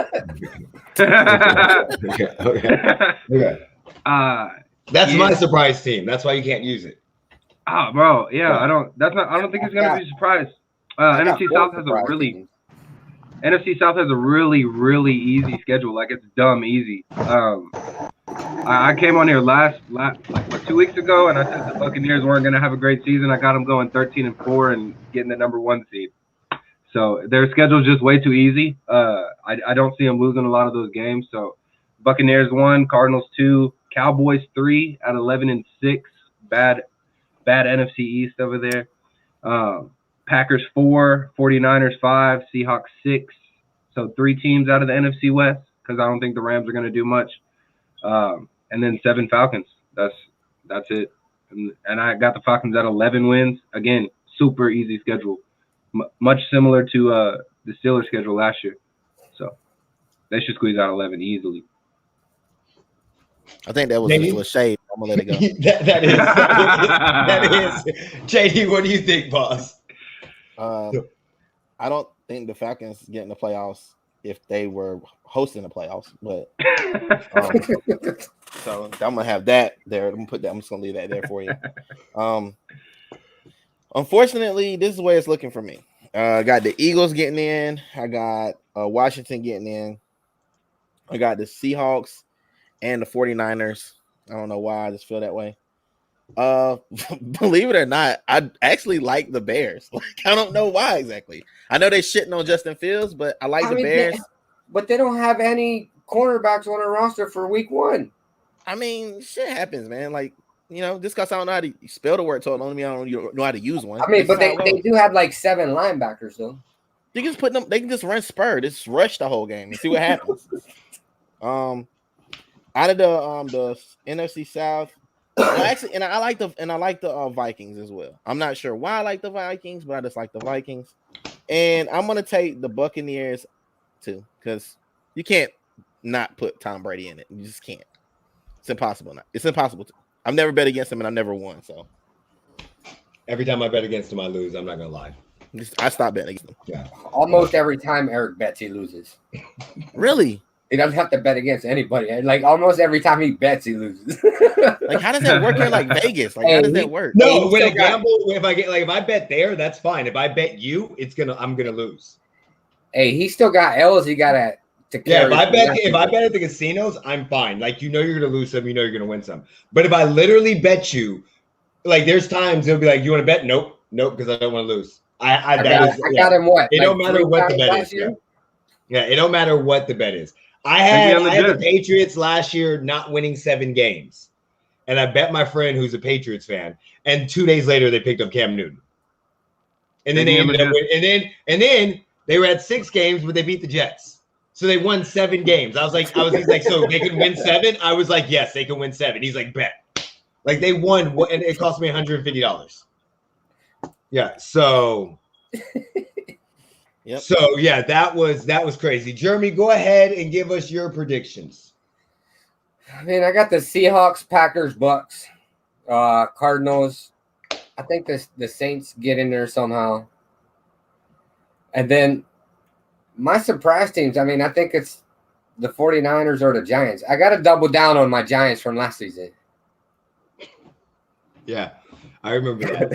That's my surprise team. That's why you can't use it. Oh, bro. Yeah, I don't think it's gonna be a surprise. NFC South has a really, really easy schedule. Like, it's dumb easy. I came on here like 2 weeks ago, and I said the Buccaneers weren't going to have a great season. I got them going 13-4 and getting the number 1 seed. So their schedule's just way too easy. I don't see them losing a lot of those games. So Buccaneers 1, Cardinals 2, Cowboys 3 at 11-6. Bad NFC East over there. Packers 4, 49ers 5, Seahawks 6. So 3 teams out of the NFC West, because I don't think the Rams are going to do much. And then 7 Falcons. That's it. And I got the Falcons at 11 wins. Again, super easy schedule. Much similar to the Steelers schedule last year. So they should squeeze out 11 easily. I think that was just a little shade. I'm going to let it go. that is. JD, what do you think, boss? I don't think the Falcons get in the playoffs if they were hosting the playoffs, but so I'm gonna have that there. I'm just gonna leave that there for you. Unfortunately, this is where it's looking for me. I got the Eagles getting in. I got Washington getting in. I got the Seahawks and the 49ers. I don't know why I just feel that way. Believe it or not, I actually like the Bears. Like, I don't know why exactly. I know they shitting on Justin Fields, but I like the Bears. But they don't have any cornerbacks on their roster for week 1. I mean, shit happens, man. Like, just because I don't know how to spell the word, so I don't know how to use one. I mean, but they do have like 7 linebackers though. They can just run spur, just rush the whole game and see what happens. Out of the NFC South. Actually, and I like the Vikings as well. I'm not sure why I like the Vikings, but I just like the Vikings. And I'm gonna take the Buccaneers too, because you can't not put Tom Brady in it. You just can't. It's impossible. It's impossible. I've never bet against him, and I've never won. So every time I bet against him, I lose. I'm not gonna lie. I stopped betting against him. Yeah. Almost every time Eric bets, he loses. Really? He doesn't have to bet against anybody. Like, almost every time he bets, he loses. Like, how does that work here? Like Vegas? Like, how does that work? No, when I gamble, if I bet there, that's fine. If I bet you, I'm gonna lose. Hey, he still got L's. He got to carry. Yeah, if I bet at the casinos, I'm fine. Like, you're gonna lose some, you're gonna win some. But if I literally bet you, like, there's times it'll be like, you want to bet? Nope, because I don't want to lose. I got him what? It don't matter what the bet is. Yeah, it don't matter what the bet is. I had the Patriots last year not winning 7 games, and I bet my friend who's a Patriots fan, and 2 days later they picked up Cam Newton, and then they ended up winning, and then they were at 6 games, but they beat the Jets, so they won 7 games. He's like, so they can win 7? I was like, yes, they can win 7. He's like, bet. Like, they won, and it cost me $150. Yeah, so. Yep. So yeah, that was crazy. Jeremy, go ahead and give us your predictions. I mean, I got the Seahawks, Packers, Bucks, Cardinals. I think the Saints get in there somehow. And then my surprise teams, I mean, I think it's the 49ers or the Giants. I got to double down on my Giants from last season. Yeah, I remember that.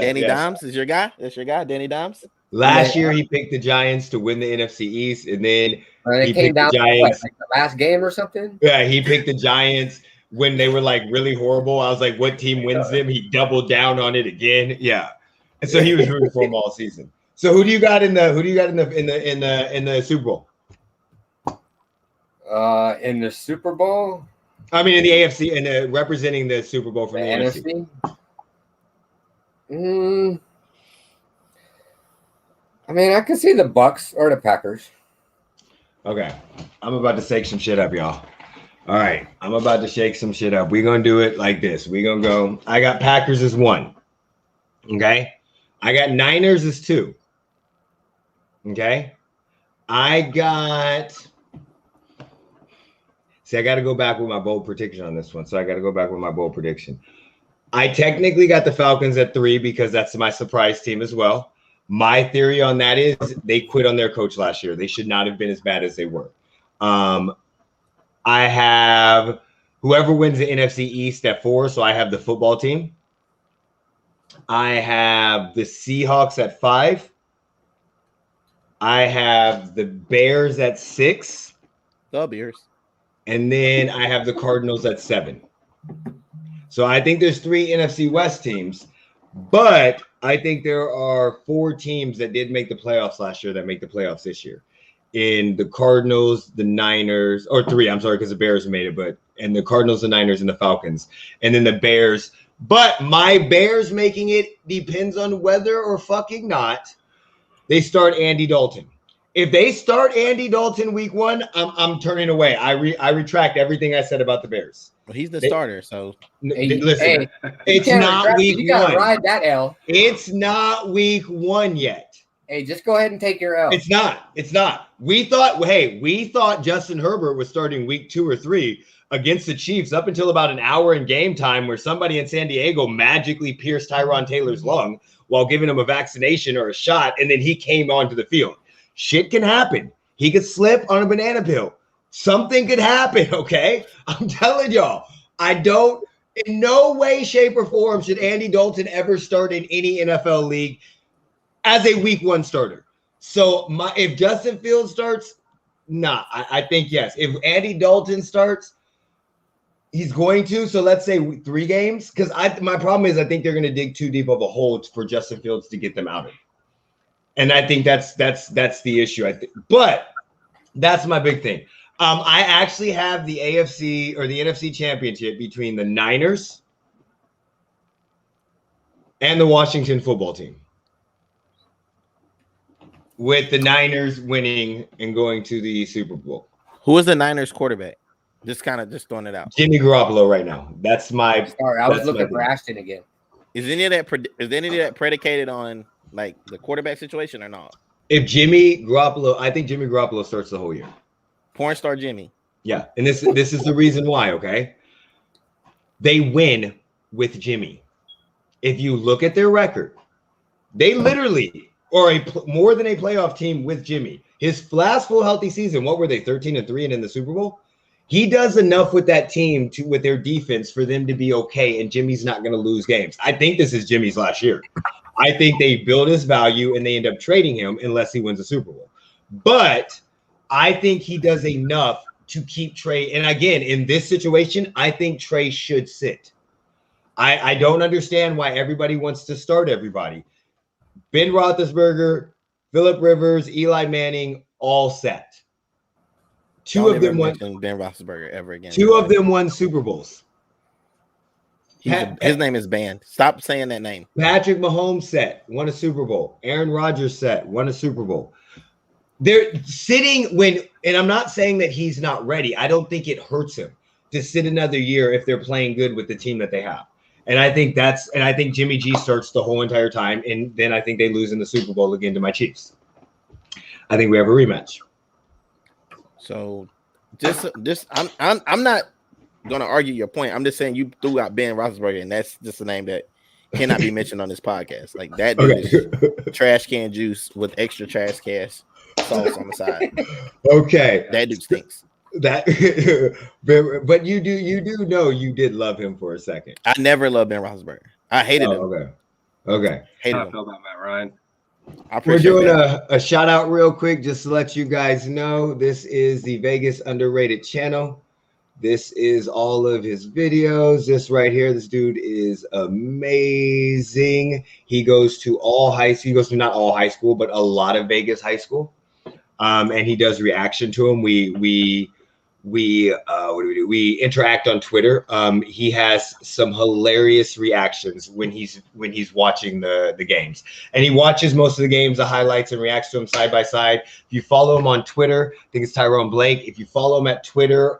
Danny Dimes is your guy? That's your guy, Danny Dimes? Last year, he picked the Giants to win the NFC East, and then he came down to Giants, like the last game or something. Yeah, he picked the Giants when they were like really horrible. I was like, "What team wins them?" He doubled down on it again. Yeah, and so he was rooting for them all season. So who do you got in the Super Bowl? In the Super Bowl, I mean, in the AFC and representing the Super Bowl from the NFC. I mean, I can see the Bucks or the Packers. Okay, I'm about to shake some shit up, y'all. All right, I'm about to shake some shit up. We're gonna do it like this. We're gonna go. I got Packers as 1. Okay, I got Niners as 2. Okay, I got. See, I got to go back with my bold prediction on this one. So I got to go back with my bold prediction. I technically got the Falcons at 3 because that's my surprise team as well. My theory on that is they quit on their coach last year. They should not have been as bad as they were. I have whoever wins the NFC East at 4. So I have the football team. I have the Seahawks at 5. I have the Bears at 6. The Bears. And then I have the Cardinals at 7. So I think there's 3 NFC West teams, but I think there are 4 teams that did make the playoffs last year that make the playoffs this year. In the Cardinals, the Niners, or 3, I'm sorry, because the Bears made it, and the Cardinals, the Niners, and the Falcons. And then the Bears. But my Bears making it depends on whether or fucking not they start Andy Dalton. If they start Andy Dalton week 1, I'm turning away. I retract everything I said about the Bears. Well, he's the starter, so listen. It's not week 1. You gotta ride that L. It's not week 1 yet. Hey, just go ahead and take your L. It's not. We thought Justin Herbert was starting week 2 or 3 against the Chiefs up until about an hour in game time, where somebody in San Diego magically pierced Tyron Taylor's lung while giving him a vaccination or a shot, and then he came onto the field. Shit can happen. He could slip on a banana peel. Something could happen, okay? I'm telling y'all. In no way, shape, or form should Andy Dalton ever start in any NFL league as a week 1 starter. So if Justin Fields starts, I think yes. If Andy Dalton starts, he's going to. So let's say 3 games. Because my problem is I think they're going to dig too deep of a hole for Justin Fields to get them out of. And I think that's the issue. But that's my big thing. I actually have the AFC or the NFC championship between the Niners and the Washington football team, with the Niners winning and going to the Super Bowl. Who is the Niners quarterback? Just throwing it out. Jimmy Garoppolo right now. That's my. Sorry, I was looking for Ashton again. Is any of that predicated on like the quarterback situation or not? If Jimmy Garoppolo, I think Jimmy Garoppolo starts the whole year. Porn star Jimmy. Yeah, and this is the reason why. Okay, they win with Jimmy. If you look at their record, they literally are more than a playoff team with Jimmy. His last full healthy season, what were they? 13-3 and in the Super Bowl. He does enough with that team with their defense for them to be okay, and Jimmy's not going to lose games. I think this is Jimmy's last year. I think they build his value and they end up trading him unless he wins a Super Bowl. But I think he does enough to keep Trey. And again, in this situation, I think Trey should sit. I don't understand why everybody wants to start everybody. Ben Roethlisberger, Phillip Rivers, Eli Manning, all set. Two of them won Ben Roethlisberger ever again. 2 of them won Super Bowls. His name is banned. Stop saying that name. Patrick Mahomes won a Super Bowl. Aaron Rodgers won a Super Bowl. They're sitting and I'm not saying that he's not ready. I don't think it hurts him to sit another year if they're playing good with the team that they have. And I think Jimmy G starts the whole entire time, and then I think they lose in the Super Bowl again to my Chiefs. I think we have a rematch. So I'm not gonna argue your point. I'm just saying you threw out Ben Roethlisberger, and that's just a name that cannot be mentioned on this podcast. Like that dude is trash can juice with extra trash sauce on the side. Okay, that dude stinks. But you do know you did love him for a second. I never loved Ben Roethlisberger. I hated him. Okay. Hated him. I feel about Matt Ryan. We're doing a shout out real quick just to let you guys know this is the Vegas Underrated channel. This is all of his videos. This right here, this dude is amazing. He goes to not all high school, but a lot of Vegas high school. And he does reaction to them. We what do we do? We interact on Twitter. He has some hilarious reactions when he's watching the games, and he watches most of the games, the highlights, and reacts to them side by side. If you follow him on Twitter, I think it's Tyrone Blake. If you follow him at Twitter,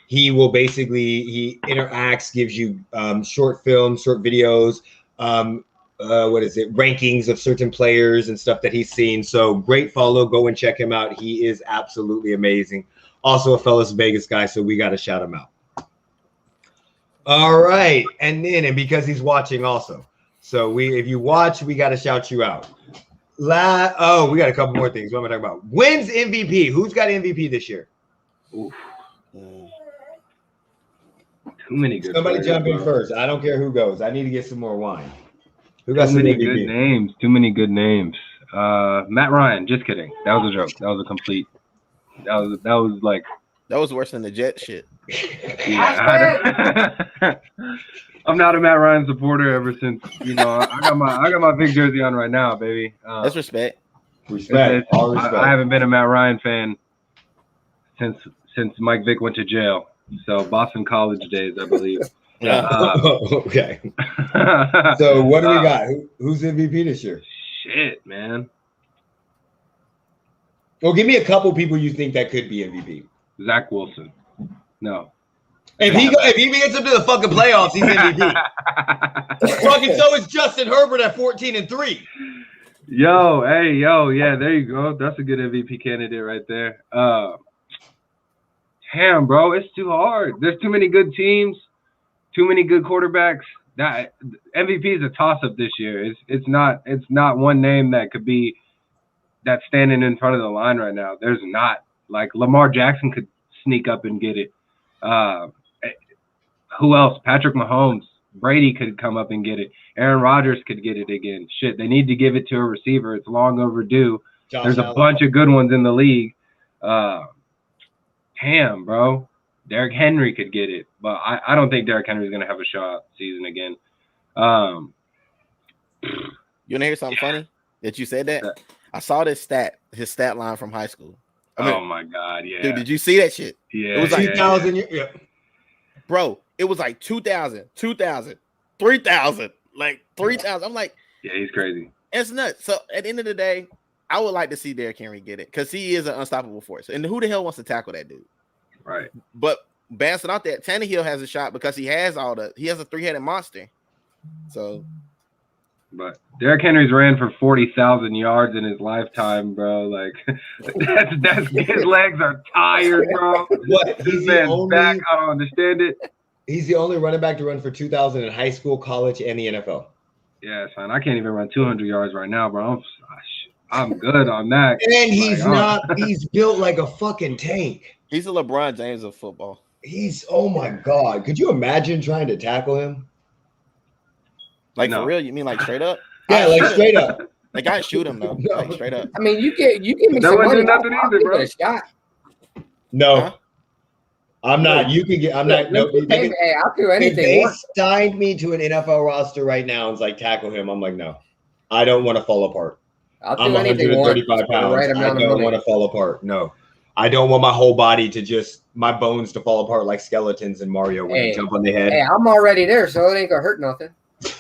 he will he interacts, gives you short films, short videos. Rankings of certain players and stuff that he's seen. So great follow. Go and check him out. He is absolutely amazing. Also a fellow Vegas guy, so we got to shout him out. All right. And because he's watching also. So if you watch, we got to shout you out. We got a couple more things. What am I talking about? Wins MVP. Who's got MVP this year? Oof. Too many good Somebody players, jump in bro. first. I don't care who goes. I need to get some more wine. Who Too got some many MVP? good names. Too many good names. Matt Ryan. Just kidding. That was a joke. That was a complete. That was like. That was worse than the Jet shit. Yeah. I'm not a Matt Ryan supporter ever since I got my big jersey on right now, baby. That's respect. Respect. All respect. I haven't been a Matt Ryan fan since Mike Vick went to jail. So Boston College days, I believe. Yeah. Okay. So what do we got? Who's MVP this year? Shit, man. Well, give me a couple people you think that could be MVP. Zach Wilson. No. If he gets him to the fucking playoffs, he's MVP. Fucking so is Justin Herbert at 14-3. Yeah, there you go. That's a good MVP candidate right there. Damn, bro, it's too hard. There's too many good teams, too many good quarterbacks. That MVP is a toss-up this year. It's not one name that could be that's standing in front of the line right now. There's not. Like Lamar Jackson could sneak up and get it. Who else? Patrick Mahomes. Brady could come up and get it. Aaron Rodgers could get it again. Shit, they need to give it to a receiver. It's long overdue. There's a bunch of good ones in the league. Damn, bro. Derrick Henry could get it, but I don't think Derrick Henry's going to have a shot season again. You want to hear something funny that you said that? I saw his stat line from high school. Oh my God, yeah. Dude, did you see that shit? Yeah. It was like 2,000. Yeah. Bro, it was like 2,000, 3,000, like 3,000. I'm like, yeah, he's crazy. It's nuts. So at the end of the day, I would like to see Derrick Henry get it because he is an unstoppable force. And who the hell wants to tackle that dude? Right. But bouncing out that, Tannehill has a shot because he has a three-headed monster. So, but Derrick Henry's ran for 40,000 yards in his lifetime, bro. Like that's his legs are tired, bro. What? This man's back. I don't understand it. He's the only running back to run for 2,000 in high school, college, and the NFL. Yeah, son. I can't even run 200 yards right now, bro. I'm good on that. And he's built like a fucking tank. he's the LeBron James of football. Oh my God. Could you imagine trying to tackle him? Like No. for real? You mean like straight up? Yeah, like straight up. Like I shoot him though. No. Like straight up. I mean, you give me That some wouldn't money. do nothing I'll either, give bro. it a shot. No. Huh? I'm not. You can get. I'm not. No. Hey, I'll do If anything. they once. signed me to an NFL roster right now and it's like tackle him, I'm like, no, I don't want to fall apart. I'll I'm do anything. 135 once for the pounds. right I amount of don't money. want to fall apart. No, I don't want my whole body to my bones to fall apart like skeletons in Mario when they jump on the head. Hey, I'm already there, so it ain't gonna hurt nothing.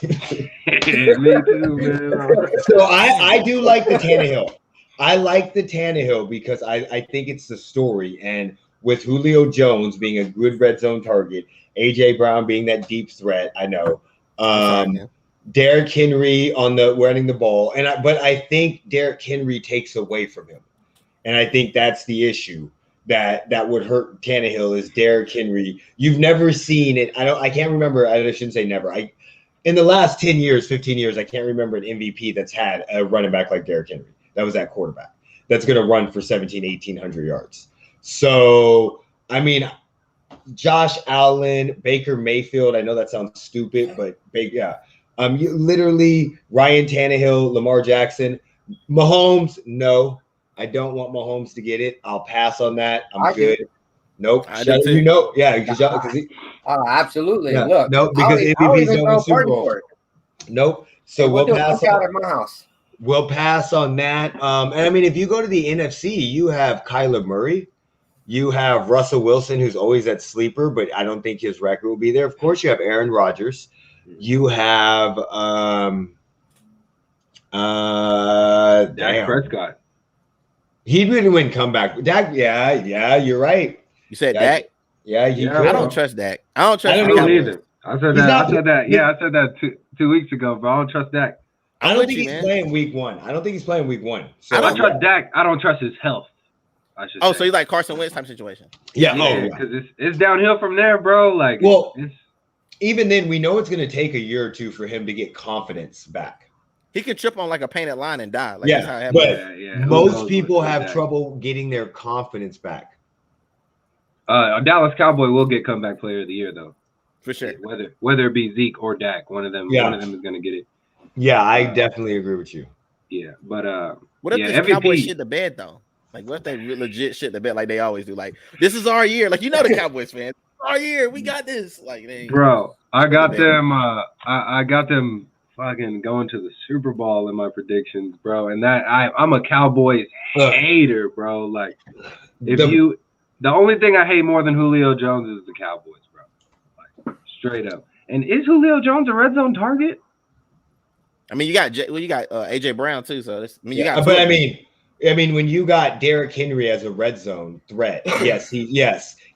Yeah, me too, man. So I do like the Tannehill. I like the Tannehill because I think it's the story. And with Julio Jones being a good red zone target, AJ Brown being that deep threat, I know. Derrick Henry on the running the ball, but I think Derrick Henry takes away from him, and I think that's the issue that would hurt Tannehill is Derrick Henry. You've never seen it. I can't remember. I shouldn't say never. In the last 10 years, 15 years, I can't remember an MVP that's had a running back like Derrick Henry. That was that quarterback that's going to run for 1,800 yards. So, I mean, Josh Allen, Baker Mayfield, I know that sounds stupid, but literally Ryan Tannehill, Lamar Jackson, Mahomes, no. I don't want Mahomes to get it. I'll pass on that. I'm good. Nope. Yeah, because Absolutely. yeah, Look, no, because MVP's even going to throw a Super party Bowl. for it. Nope. So We'll do a pass cookout on. at my house. We'll pass on that. And I mean, if you go to the NFC, you have Kyler Murray. You have Russell Wilson, who's always that sleeper, but I don't think his record will be there. Of course, you have Aaron Rodgers. You have Dak Prescott. He didn't win comeback. Dak, yeah, you're right. You said Dak? Yeah, I don't trust Dak. I don't trust him either. I said that. Yeah, I said that two weeks ago, but I don't trust Dak. I don't think he's playing week 1. I don't think he's playing week 1. So I don't trust Dak. I don't trust his health. So he's like Carson Wentz type situation. Yeah, because it's downhill from there, bro. Like, even then, we know it's going to take a year or two for him to get confidence back. He could trip on like a painted line and die. Like, that's how it happens. But most people have trouble getting their confidence back. A Dallas Cowboy will get comeback player of the year, though. For sure. Whether it be Zeke or Dak, one of them is going to get it. Yeah, I definitely agree with you. Yeah, but what if the Cowboys shit the bed though? Like, what if they legit shit the bed like they always do? Like, this is our year. Like, the Cowboys fan, our year. We got this. Like, bro, I got them. I got them fucking going to the Super Bowl in my predictions, bro. And that I'm a Cowboys hater, bro. Like, the only thing I hate more than Julio Jones is the Cowboys, bro. Like, straight up. And is Julio Jones a red zone target? I mean, you got AJ Brown too. So I mean, when you got Derrick Henry as a red zone threat, yes, he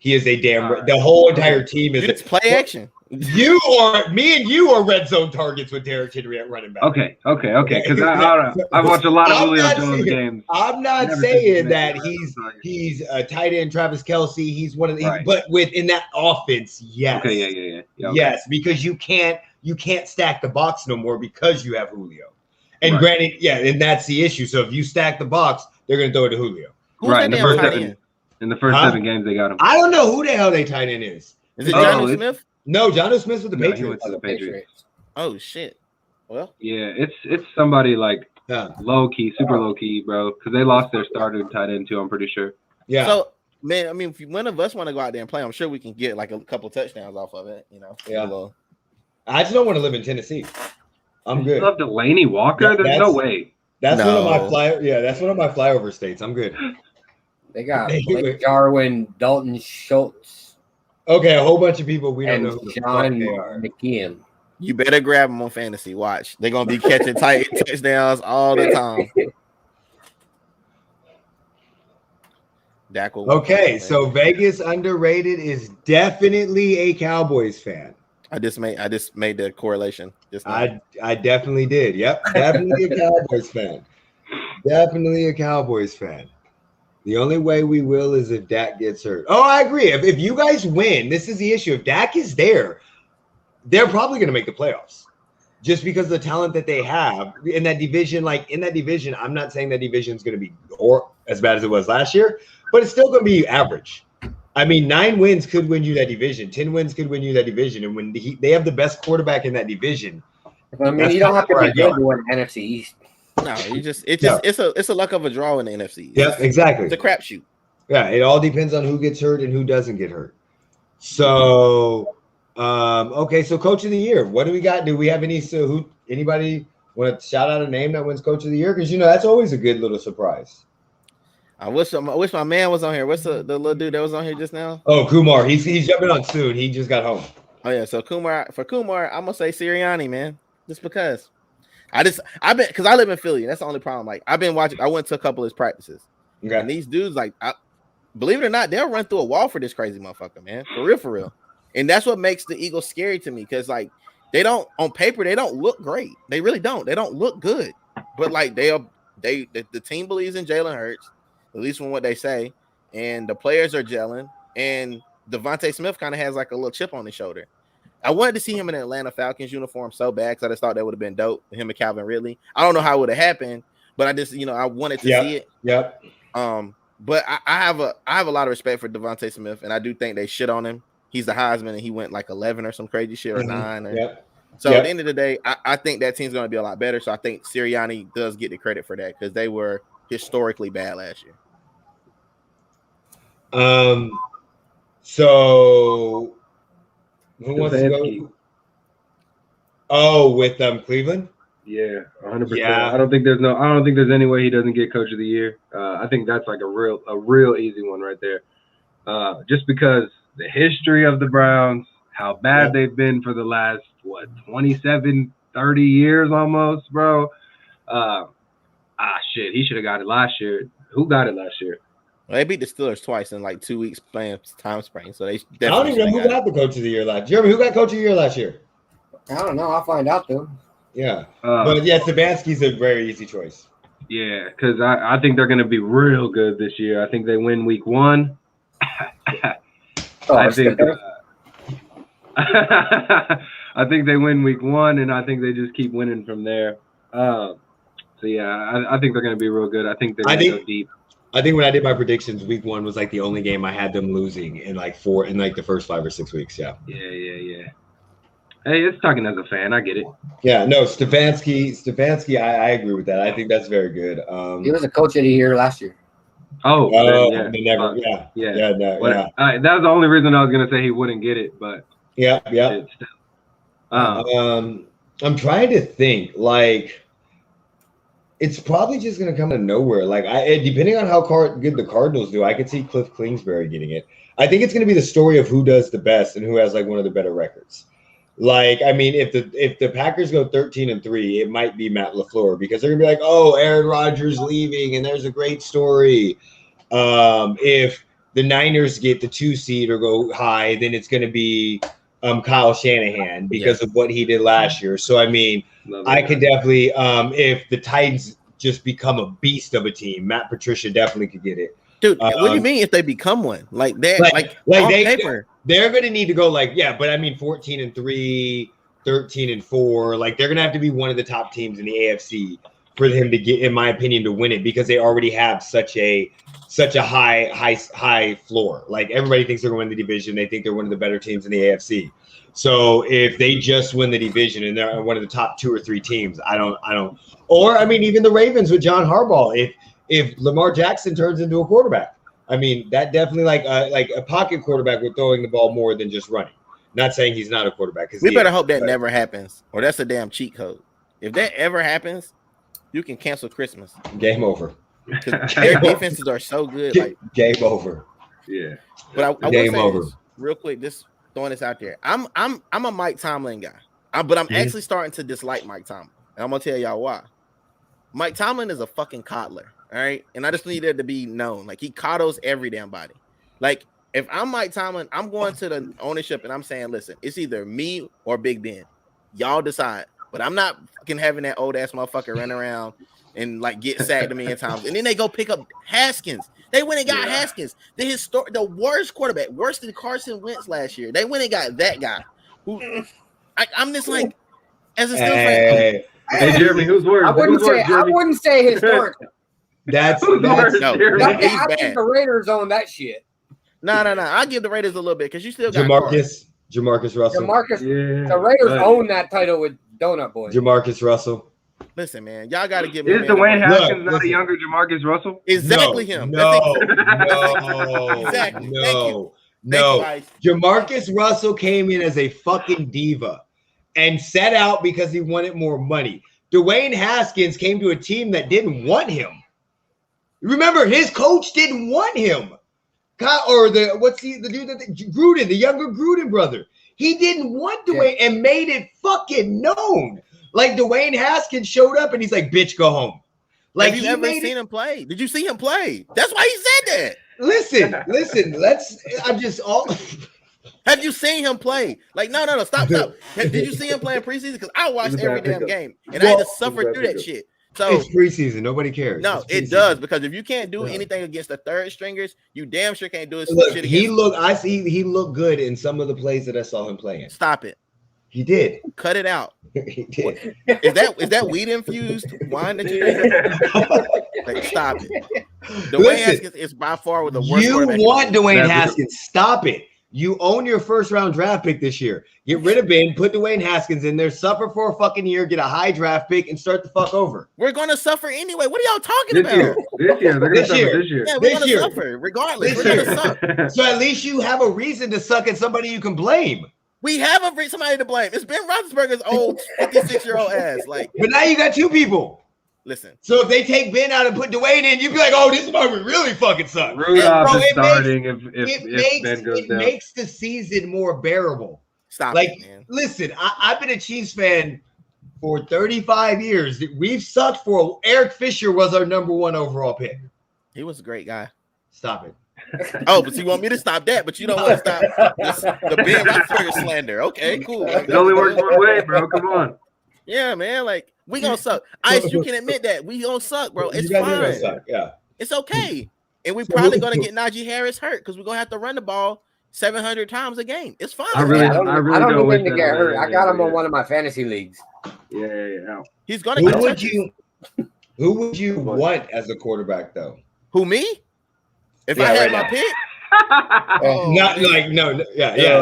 is a damn. The whole entire team is. It's play action. Me and you are red zone targets with Derrick Henry at running back. Okay. Because I watch a lot of Julio Jones games. I'm not saying that he's a tight end, Travis Kelce. He's one of the, but within that offense, yes. Okay, yeah. Okay. Yes, because you can't stack the box no more because you have Julio. And granted, and that's the issue. So if you stack the box, they're going to throw it to Julio. In the first 7 games they got him. I don't know who the hell they tight end is. Is it Jonnu Smith? No, Jonnu Smith with the Patriots. He went to the Patriots. Oh shit. Well, yeah, it's somebody like low key, super low key, bro. Because they lost their starting tight end too. I'm pretty sure. Yeah. So man, I mean, if one of us want to go out there and play, I'm sure we can get like a couple touchdowns off of it. Yeah. I just don't want to live in Tennessee. I'm good. You love Delaney Walker? There's no way. That's one of my flyover states. I'm good. They got Blake Jarwin, Dalton Schultz. Okay, a whole bunch of people we don't know who John McKeon. You better grab them on fantasy. Watch. They're gonna be catching tight touchdowns all the time. Okay, so Vegas underrated is definitely a Cowboys fan. I just made the correlation. I definitely did. Yep, definitely a Cowboys fan. Definitely a Cowboys fan. The only way we will is if Dak gets hurt. Oh, I agree. If you guys win, this is the issue. If Dak is there, they're probably going to make the playoffs just because of the talent that they have in that division. Like in that division, I'm not saying that division is going to be as bad as it was last year, but it's still going to be average. I mean, 9 wins could win you that division. 10 wins could win you that division. And when they have the best quarterback in that division, I mean, you don't have to be good to win NFC East. No, it's a luck of a draw in the NFC. Yeah, exactly. It's a crapshoot. Yeah, it all depends on who gets hurt and who doesn't get hurt. So, okay, so Coach of the Year. What do we got? Do we have anybody want to shout out a name that wins Coach of the Year? Because that's always a good little surprise. I wish my man was on here. What's the little dude that was on here just now? Oh, Kumar. He's jumping on soon. He just got home. Oh yeah, so Kumar, I'm gonna say Sirianni, man, just because. Because I live in Philly. That's the only problem. Like I've been watching. I went to a couple of his practices, and these dudes, like, believe it or not, they'll run through a wall for this crazy motherfucker, man. For real. And that's what makes the Eagles scary to me, because like on paper they don't look great. They really don't. They don't look good. But like the team believes in Jalen Hurts, at least from what they say, and the players are gelling. And Devontae Smith kind of has like a little chip on his shoulder. I wanted to see him in an Atlanta Falcons uniform so bad because I just thought that would have been dope. Him and Calvin Ridley. I don't know how it would have happened, but I just, I wanted to see it. Yep. But I have a lot of respect for Devontae Smith, and I do think they shit on him. He's the Heisman, and he went like 11 or some crazy shit, or 9. So at the end of the day, I think that team's going to be a lot better. So I think Sirianni does get the credit for that because they were historically bad last year. So. Who wants to go? Oh, with Cleveland? Yeah, 100%. Yeah. I don't think there's any way he doesn't get Coach of the Year. I think that's like a real easy one right there. just because the history of the Browns, how bad they've been for the last, 27, 30 years almost, bro. Shit, he should have got it last year. Who got it last year? Well, they beat the Steelers twice in like 2 weeks playing time spring, so they I don't definitely even know who got the coach of the year last year. Jeremy, who got coach of the year last year? I don't know. I'll find out though. Yeah, but yeah, Stefanski's a very easy choice. Yeah, because I think they're going to be real good this year. I think they win week 1. I think I think they win week 1, and I think they just keep winning from there. So yeah, I think they're going to be real good. I think they're going to go deep. I think when I did my predictions, week 1 was like the only game I had them losing in like the first 5 or 6 weeks. Yeah. Hey, it's talking as a fan. I get it. Yeah, no, Stefanski, I agree with that. I think that's very good. He was a coach of the year last year. That was the only reason I was gonna say he wouldn't get it, but yeah. I'm trying to think. Like, it's probably just gonna come out of nowhere. Like, depending on how good the Cardinals do, I could see Cliff Kingsbury getting it. I think it's gonna be the story of who does the best and who has like one of the better records. Like, I mean, if the Packers go 13-3, it might be Matt LaFleur because they're gonna be like, oh, Aaron Rodgers leaving, and there's a great story. If the Niners get the 2 seed or go high, then it's gonna be Kyle Shanahan because of what he did last year. So I mean, I could definitely if the Titans just become a beast of a team, Matt Patricia definitely could get it. Dude, what do you mean if they become one? Like they're on paper. They're going to need to go but I mean 14-3, 13-4. Like they're going to have to be one of the top teams in the AFC for them to get, in my opinion, to win it because they already have such a high floor. Like everybody thinks they're going to win the division. They think they're one of the better teams in the AFC. So if they just win the division and they're one of the top 2 or 3 teams, I don't. Or I mean, even the Ravens with John Harbaugh. If Lamar Jackson turns into a quarterback. I mean, that definitely like a pocket quarterback with throwing the ball more than just running. Not saying he's not a quarterback. We better hope that never happens, or that's a damn cheat code. If that ever happens, you can cancel Christmas. Game over. Because their defenses are so good. Like game over. Yeah. But I game will say over. This, real quick, just throwing this out there. I'm a Mike Tomlin guy, but I'm actually starting to dislike Mike Tomlin, and I'm gonna tell y'all why. Mike Tomlin is a fucking coddler. All right. And I just need it to be known. Like he coddles every damn body. Like if I'm Mike Tomlin, I'm going to the ownership and I'm saying, listen, it's either me or Big Ben. Y'all decide. But I'm not fucking having that old ass motherfucker run around and like get sacked a million times. And then they go pick up Haskins. They went and got Haskins. The worst quarterback, worse than Carson Wentz last year. They went and got that guy. Who I'm just like, as a Steelers fan. Hey Jeremy, who's worse? I wouldn't say historic. That's I think the Raiders own that shit. No. I'll give the Raiders a little bit because you still got Jamarcus Russell. The Raiders own that title with Donut Boy. Jamarcus Russell. Listen, man, y'all got to give me. Is Dwayne Haskins not a younger Jamarcus Russell? Exactly him. No. Exactly. No. Jamarcus Russell came in as a fucking diva and set out because he wanted more money. Dwayne Haskins came to a team that didn't want him. Remember, his coach didn't want him. The dude Gruden, the younger Gruden brother. He didn't want Dwayne and made it fucking known. Like Dwayne Haskins showed up and he's like, "Bitch, go home." Like have you ever seen him play? Did you see him play? That's why he said that. Listen. Have you seen him play? Like, no, stop. Did you see him play in preseason? Because I watched every damn game and I had to suffer through that shit. So it's preseason. Nobody cares. No, it does because if you can't do anything against the third stringers, you damn sure can't do it. Look, he looked good in some of the plays that I saw him playing. Stop it. He did. Cut it out. He did. Is that weed infused wine that you drink? Like, stop it. Dwayne Haskins is by far with the worst. You want Dwayne Haskins? Stop it. You own your first round draft pick this year. Get rid of Ben, put Dwayne Haskins in there, suffer for a fucking year, get a high draft pick, and start the fuck over. We're gonna suffer anyway. What are y'all talking about? This year. They're gonna suffer this year. Yeah, we're gonna suffer regardless. We're gonna suck. So at least you have a reason to suck at somebody you can blame. We have somebody to blame. It's Ben Roethlisberger's old 56-year-old ass. Like, but now you got 2 people. listen. So if they take Ben out and put Dwayne in, you'd be like, "Oh, this moment really fucking sucks." Rudolph is starting if Ben goes down. It makes the season more bearable. Stop like, it, man. Listen, I've been a Chiefs fan for 35 years. We've sucked for. Eric Fisher was our number 1 overall pick. He was a great guy. Stop it. Oh, but you want me to stop that, but you don't want to stop the Ben Roethlisberger slander. Okay, cool. It only works one way, bro. Come on. Yeah, man. Like, we gonna suck. Ice, you can admit that. We gonna suck, bro. It's fine. Suck. Yeah. It's okay. And we probably gonna get Najee Harris hurt because we're gonna have to run the ball 700 times a game. It's fine. I really don't don't need him to get hurt. I got him on one of my fantasy leagues. Yeah. He's gonna Who get would you want as a quarterback though? Who, me? If Yeah, I had right my now. pick? Not like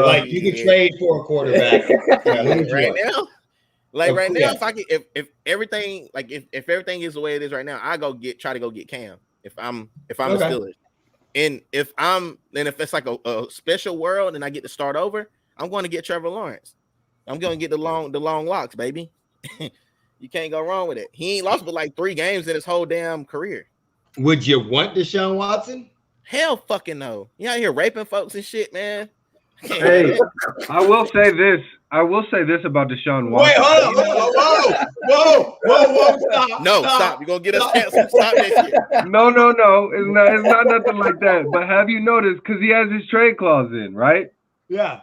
like you could trade for a quarterback. Yeah, who would you right want? now. Like right now, Yeah. if I could, if everything like if everything is the way it is right now, I try to go get Cam if I'm a Steelers. And if it's like a special world and I get to start over, I'm going to get Trevor Lawrence. I'm going to get the long locks, baby. You can't go wrong with it. He ain't lost but like 3 games in his whole damn career. Would you want Deshaun Watson? Hell fucking no. You out here raping folks and shit, man. Hey, I will say this about Deshaun Watson. Wait, hold on. Whoa, stop. No, stop. You're going to get us canceled. Stop that shit. No. It's not nothing like that. But have you noticed, because he has his trade clause in, right? Yeah.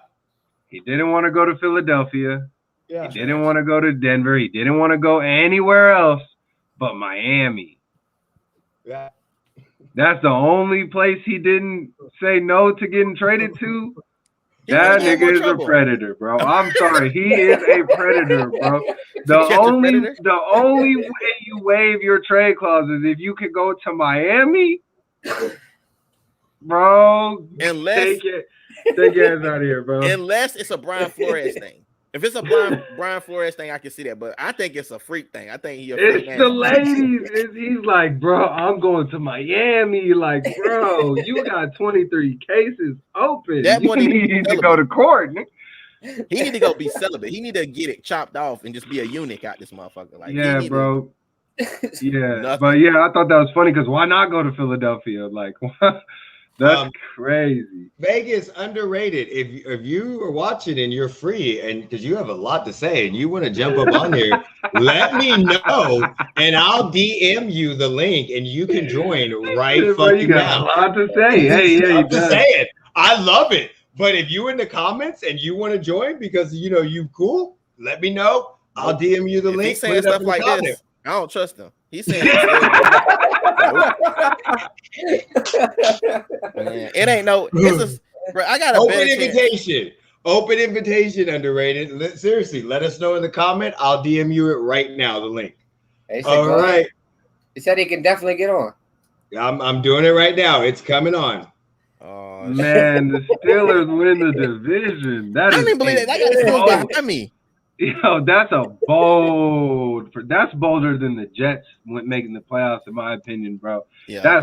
He didn't want to go to Philadelphia. Yeah. He didn't want to go to Denver. He didn't want to go anywhere else but Miami. Yeah. That's the only place he didn't say no to getting traded to. That nigga is a predator, bro. I'm sorry. He is a predator, bro. The only way you waive your trade clause is if you could go to Miami, bro. Unless take your ass out of here, bro. Unless it's a Brian Flores thing. If it's a Brian Flores thing, I can see that. But I think it's a freak thing. I think it's the ladies. He's like, bro, I'm going to Miami. Like, bro, you got 23 cases open. That boy you need to go to court. He need to go be celibate. He need to get it chopped off and just be a eunuch out this motherfucker. Like, yeah, bro. Yeah, but yeah, I thought that was funny because why not go to Philadelphia? Like, that's crazy. Vegas underrated. If you are watching and you're free, and because you have a lot to say and you want to jump up on here, let me know and I'll DM you the link and you can join right fucking you got now. a lot to say. Hey, I'm just saying, I love it. But if you in the comments and you want to join because you cool, let me know. I'll DM you the link. He's saying stuff like this. I don't trust him. He's saying it ain't no. Bro, I got a open invitation. Open invitation, underrated. Seriously, let us know in the comment. I'll DM you it right now. The link. All right. He said he can definitely get on. I'm doing it right now. It's coming on. Oh man, the Steelers win the division. That I didn't believe that. I got the Steelers behind me. Yo, that's bolder than the Jets making the playoffs, in my opinion, bro. Yeah.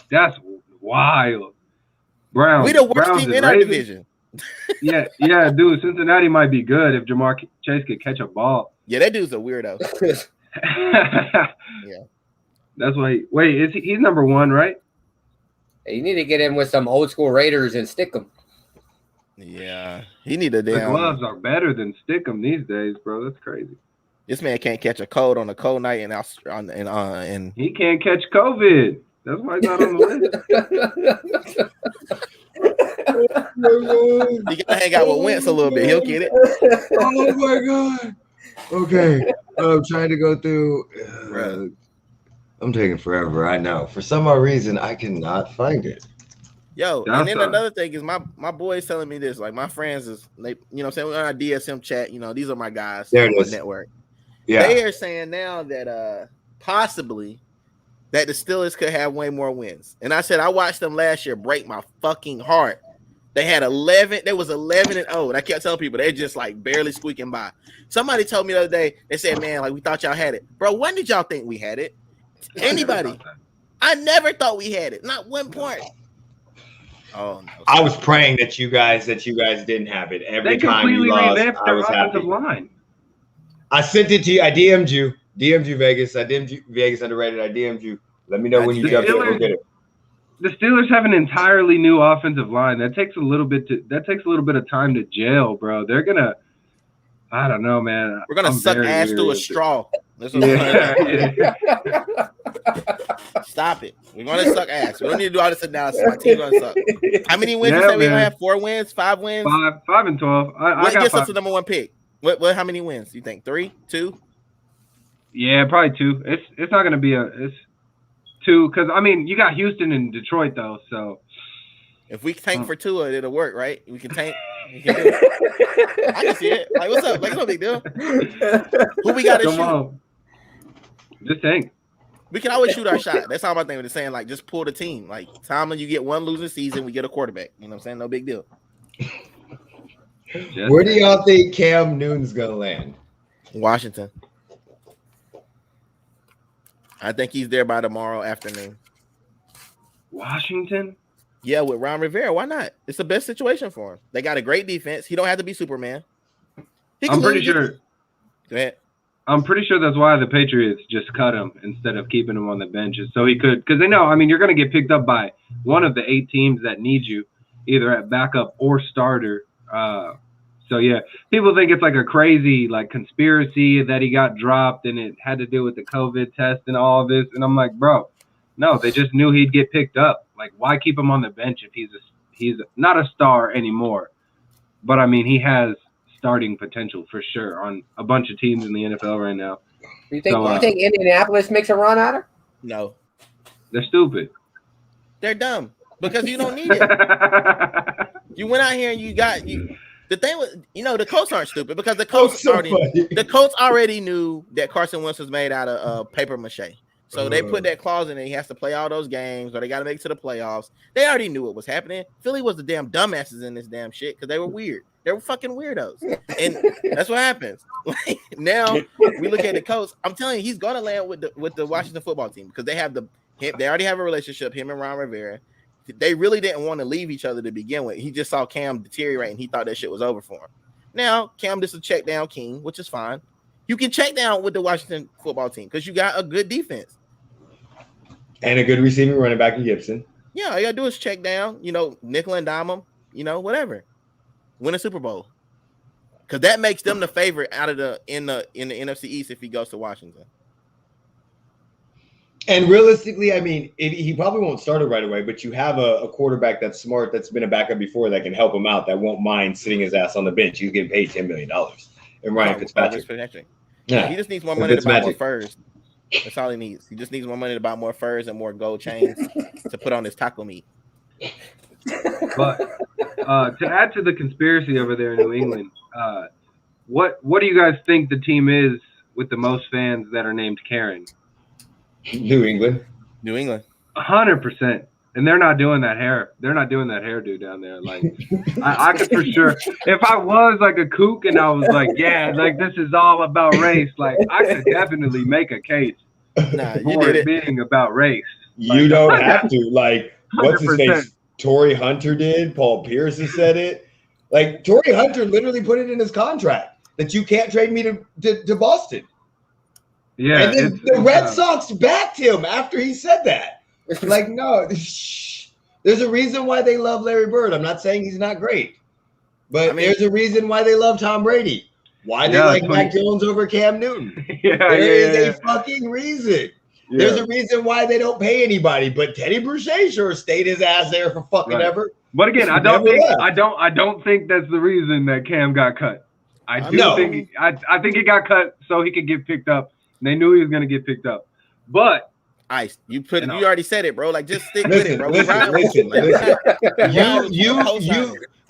That's wild. Browns. We the worst Browns team in our division. yeah, dude. Cincinnati might be good if Jamar Chase could catch a ball. Yeah, that dude's a weirdo. Yeah. That's why he's number 1, right? You need to get in with some old school Raiders and stick them. Yeah, he need a damn. The gloves are better than stick 'em these days, bro. That's crazy. This man can't catch a cold on a cold night and he can't catch COVID. That's why he's not on the list. He gotta hang out with Wentz a little bit. He'll get it. Oh my god. Okay, I'm trying to go through. I'm taking forever. I know. For some odd reason, I cannot find it. Yo, and then another thing is my boys telling me this. Like my friends is like, we're on our DSM chat. These are my guys. There it is. Network. Yeah. They are saying now that possibly that the Steelers could have way more wins. And I said I watched them last year break my fucking heart. They had 11. They was 11-0. And I kept telling people they're just like barely squeaking by. Somebody told me the other day. They said, "Man, like we thought y'all had it, bro. When did y'all think we had it? Anybody? I never thought we had it. Not one point." Oh no! I was praying that you guys didn't have it. Every time you lost, I was happy. Line. I sent it to you. I DM'd you. DM'd you, Vegas. I DM'd you, Vegas underrated. I DM'd you. Let me know when you jump in. We'll get it. The Steelers have an entirely new offensive line. That takes a little bit of time to gel, bro. They're gonna. I don't know, man. We're gonna suck ass through a straw. Yeah. Stop it. We're gonna suck ass. We don't need to do all this analysis. My team's gonna suck. How many wins you say we're gonna have? 4 wins? 5 wins? 5 and 12. What gets us the number 1 pick? What? How many wins? You think 3, 2? Yeah, probably 2. It's not gonna be it's 2 because I mean you got Houston and Detroit though, so if we tank for 2, it'll work, right? We can tank. We can do it. I can see it. Like, what's up? Like, it's no big deal. Who we got to shoot? On. Just tank. We can always shoot our shot. That's all my thing with saying. Like, just pull the team. Like, Tomlin, you get 1 losing season, we get a quarterback. You know what I'm saying? No big deal. Where do y'all think Cam Newton's gonna land? Washington. I think he's there by tomorrow afternoon. Washington? Yeah, with Ron Rivera. Why not? It's the best situation for him. They got a great defense. He don't have to be Superman. I'm pretty sure. Go ahead. I'm pretty sure that's why the Patriots just cut him instead of keeping him on the benches, so he could, because they know. I mean, you're going to get picked up by one of the 8 teams that need you, either at backup or starter. So yeah, people think it's like a crazy like conspiracy that he got dropped and it had to do with the COVID test and all this. And I'm like, bro, no, they just knew he'd get picked up. Like, why keep him on the bench if he's not a star anymore? But I mean, he has starting potential for sure on a bunch of teams in the NFL right now. You think Indianapolis makes a run at her? No, they're stupid. They're dumb because you don't need it. You went out here and you got you. The thing was, the Colts aren't stupid because the Colts already knew that Carson Wentz was made out of paper mache. So they put that clause in there. He has to play all those games or they got to make it to the playoffs. They already knew what was happening. Philly was the damn dumbasses in this damn shit because they were weird. They were fucking weirdos. And that's what happens. Like, now we look at the Colts. I'm telling you, he's going to land with the Washington football team because they already have a relationship, him and Ron Rivera. They really didn't want to leave each other to begin with. He just saw Cam deteriorate and he thought that shit was over for him. Now, Cam just a check down king, which is fine. You can check down with the Washington football team because you got a good defense. And a good receiving running back in Gibson. Yeah, all you gotta do is check down, nickel and dime them, whatever. Win a Super Bowl. Because that makes them the favorite out of in the NFC East if he goes to Washington. And realistically, I mean, he probably won't start it right away, but you have a quarterback that's smart, that's been a backup before, that can help him out, that won't mind sitting his ass on the bench. He's getting paid $10 million. And Ryan Fitzpatrick. Yeah. He just needs more money to buy more furs. That's all he needs. He just needs more money to buy more furs and more gold chains to put on his taco meat. But to add to the conspiracy over there in New England, what do you guys think the team is with the most fans that are named Karen? New England. 100%. And they're not doing that hair. They're not doing that hairdo down there. Like, I could for sure. If I was like a kook and I was like, yeah, like this is all about race, like I could definitely make a case for it being about race. You don't have to. Like, what's his face? Torrey Hunter did. Paul Pierce has said it. Like, Torrey Hunter literally put it in his contract that you can't trade me to Boston. Yeah. And then the Red Sox backed him after he said that. Like, no, there's a reason why they love Larry Bird. I'm not saying he's not great, but there's a reason why they love Tom Brady. Why they like Mac Jones over Cam Newton. There is a fucking reason. Yeah. There's a reason why they don't pay anybody, but Teddy Boucher sure stayed his ass there for fucking ever. But again, I don't think that's the reason that Cam got cut. I think he got cut so he could get picked up. And they knew he was going to get picked up, but. Ice, you already said it, bro. Like, just stick with it, bro. Listen.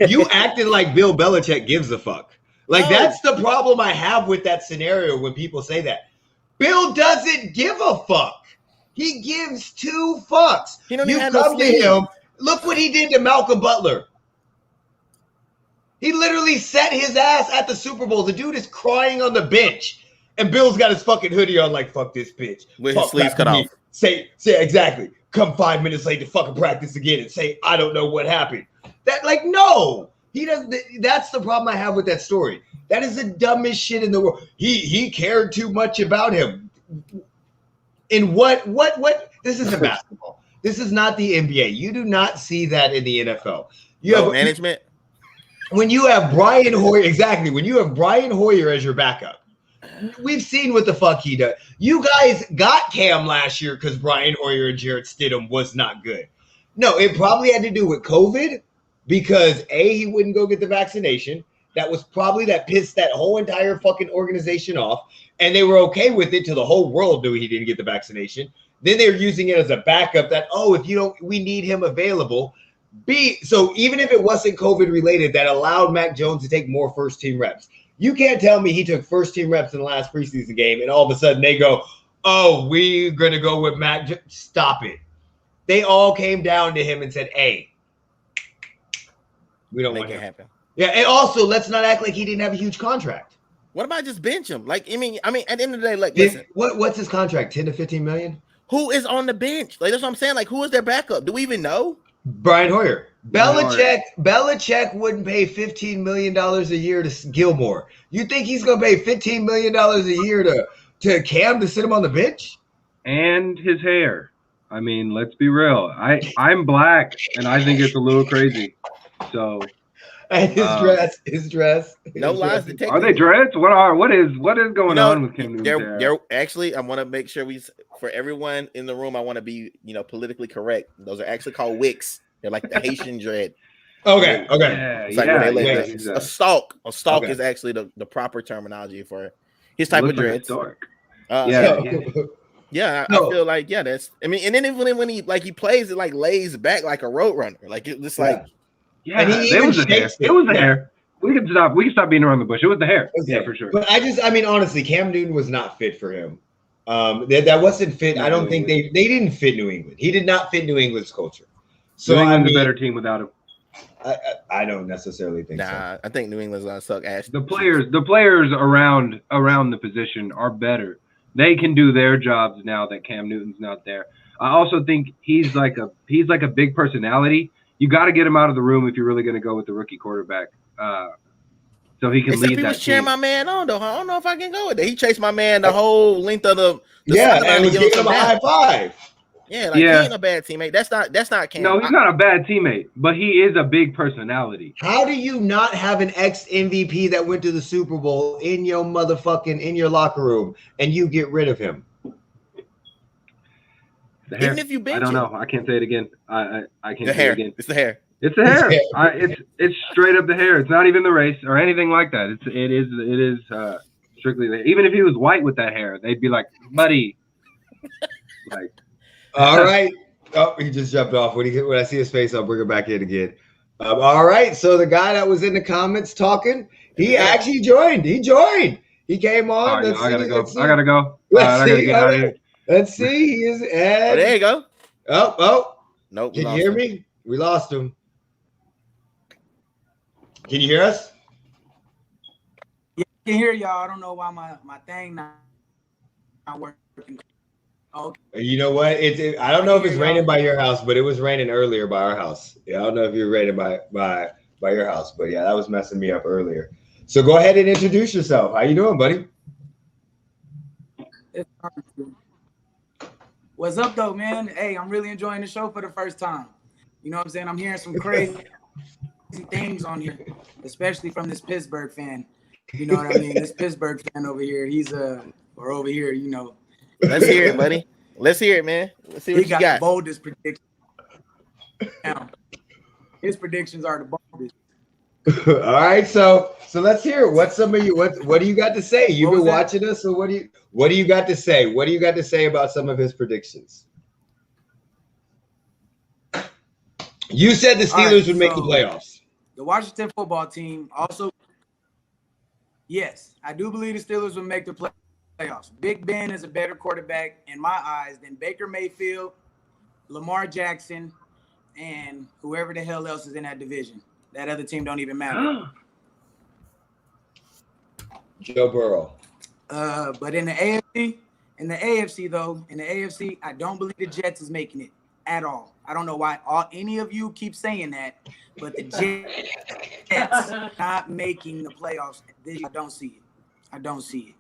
You acted like Bill Belichick gives a fuck. Like, that's the problem I have with that scenario when people say that. Bill doesn't give a fuck. He gives 2 fucks. You come to him. Look what he did to Malcolm Butler. He literally set his ass at the Super Bowl. The dude is crying on the bench, and Bill's got his fucking hoodie on like, fuck this bitch. With his sleeves cut off. Say exactly. Come 5 minutes late to fucking practice again and say, I don't know what happened. That, like, no. He doesn't. That's the problem I have with that story. That is the dumbest shit in the world. He cared too much about him. in what? This isn't basketball. This is not the NBA. You do not see that in the NFL. You have management. When you have Brian Hoyer, exactly. When you have Brian Hoyer as your backup, we've seen what the fuck he does. You guys got Cam last year because Brian Hoyer and Jarrett Stidham was not good. No, it probably had to do with COVID because he wouldn't go get the vaccination. That pissed that whole entire fucking organization off, and they were okay with it till the whole world knew he didn't get the vaccination. Then they're using it as a backup that, if you don't, we need him available. So even if it wasn't COVID related, that allowed Mac Jones to take more first team reps. You can't tell me he took first team reps in the last preseason game and all of a sudden they go, we're going to go with Mac Jones. Stop it. They all came down to him and said, hey, we don't want it happen. Yeah, and also let's not act like he didn't have a huge contract. What about just bench him? Like, I mean, at the end of the day, like, listen. What's his contract? 10 to 15 million? Who is on the bench? Like, that's what I'm saying. Like, who is their backup? Do we even know? Brian Hoyer. Belichick wouldn't pay $15 million a year to Gilmore. You think he's going to pay $15 million a year to Cam to sit him on the bench? And his hair. I mean, let's be real. I'm black, and I think it's a little crazy. So, and his dress. No lies detected. Are they dreads? What is going on with Cam Newton's hair? They're actually. I want to make sure for everyone in the room. I want to be politically correct. Those are actually called wicks. They're like the Haitian dread. Okay. A stalk. A stalk is actually the proper terminology for his type of dread. I feel like that's. I mean, and then even when he plays, it like lays back like a road runner. Like it's like. Yeah, it was the hair. It was the hair. We can stop beating around the bush. It was the hair. Okay. Yeah, for sure. But honestly, Cam Newton was not fit for him. That wasn't fit. I don't think they didn't fit New England. He did not fit New England's culture. So New England's a better team without him. I don't necessarily think so. I think New England's gonna suck ass. The players around the position are better. They can do their jobs now that Cam Newton's not there. I also think he's like a big personality. You got to get him out of the room if you're really going to go with the rookie quarterback, so he can lead that team. He was cheering my man on, though. I don't know if I can go with it. He chased my man the whole length of the and was giving him a high five. Yeah, he ain't a bad teammate. That's not Cam. No, he's not a bad teammate, but he is a big personality. How do you not have an ex-MVP that went to the Super Bowl in your locker room and you get rid of him? Even if you bench I don't know. I can't say it again. I can't say it again. It's the hair. It's the hair. It's straight up the hair. It's not even the race or anything like that. It is strictly the hair. Even if he was white with that hair, they'd be like, buddy. Like, all right. Oh, he just jumped off. When I see his face, I'll bring him back in again. All right. So the guy that was in the comments talking, he actually joined. He joined. He came on. Right, I gotta go. I gotta go. I gotta get out of here. Let's see. He is Ed. There you go. Oh. Nope. Can you hear me? We lost him. Can you hear us? Yeah, I can hear y'all. I don't know why my thing not working. Okay. You know what? I don't know if it's raining by your house, but it was raining earlier by our house. Yeah, I don't know if you're raining by your house, but yeah, that was messing me up earlier. So go ahead and introduce yourself. How you doing, buddy? What's up, though, man? Hey, I'm really enjoying the show for the first time. You know what I'm saying? I'm hearing some crazy things on here, especially from this Pittsburgh fan. You know what I mean? This Pittsburgh fan over here, or over here, you know. Let's hear it, buddy. Let's hear it, man. Let's see what you got. He got the boldest prediction. Now, his predictions are the boldest. All right, so let's hear it. What do you got to say? You've been watching us, so what do you got to say? What do you got to say about some of his predictions? You said the Steelers would make the playoffs. The Washington football team also, yes, I do believe the Steelers will make the playoffs. Big Ben is a better quarterback in my eyes than Baker Mayfield, Lamar Jackson, and whoever the hell else is in that division. That other team don't even matter. Joe Burrow. But in the AFC, I don't believe the Jets is making it at all. I don't know why any of you keep saying that, but the Jets not making the playoffs. I don't see it.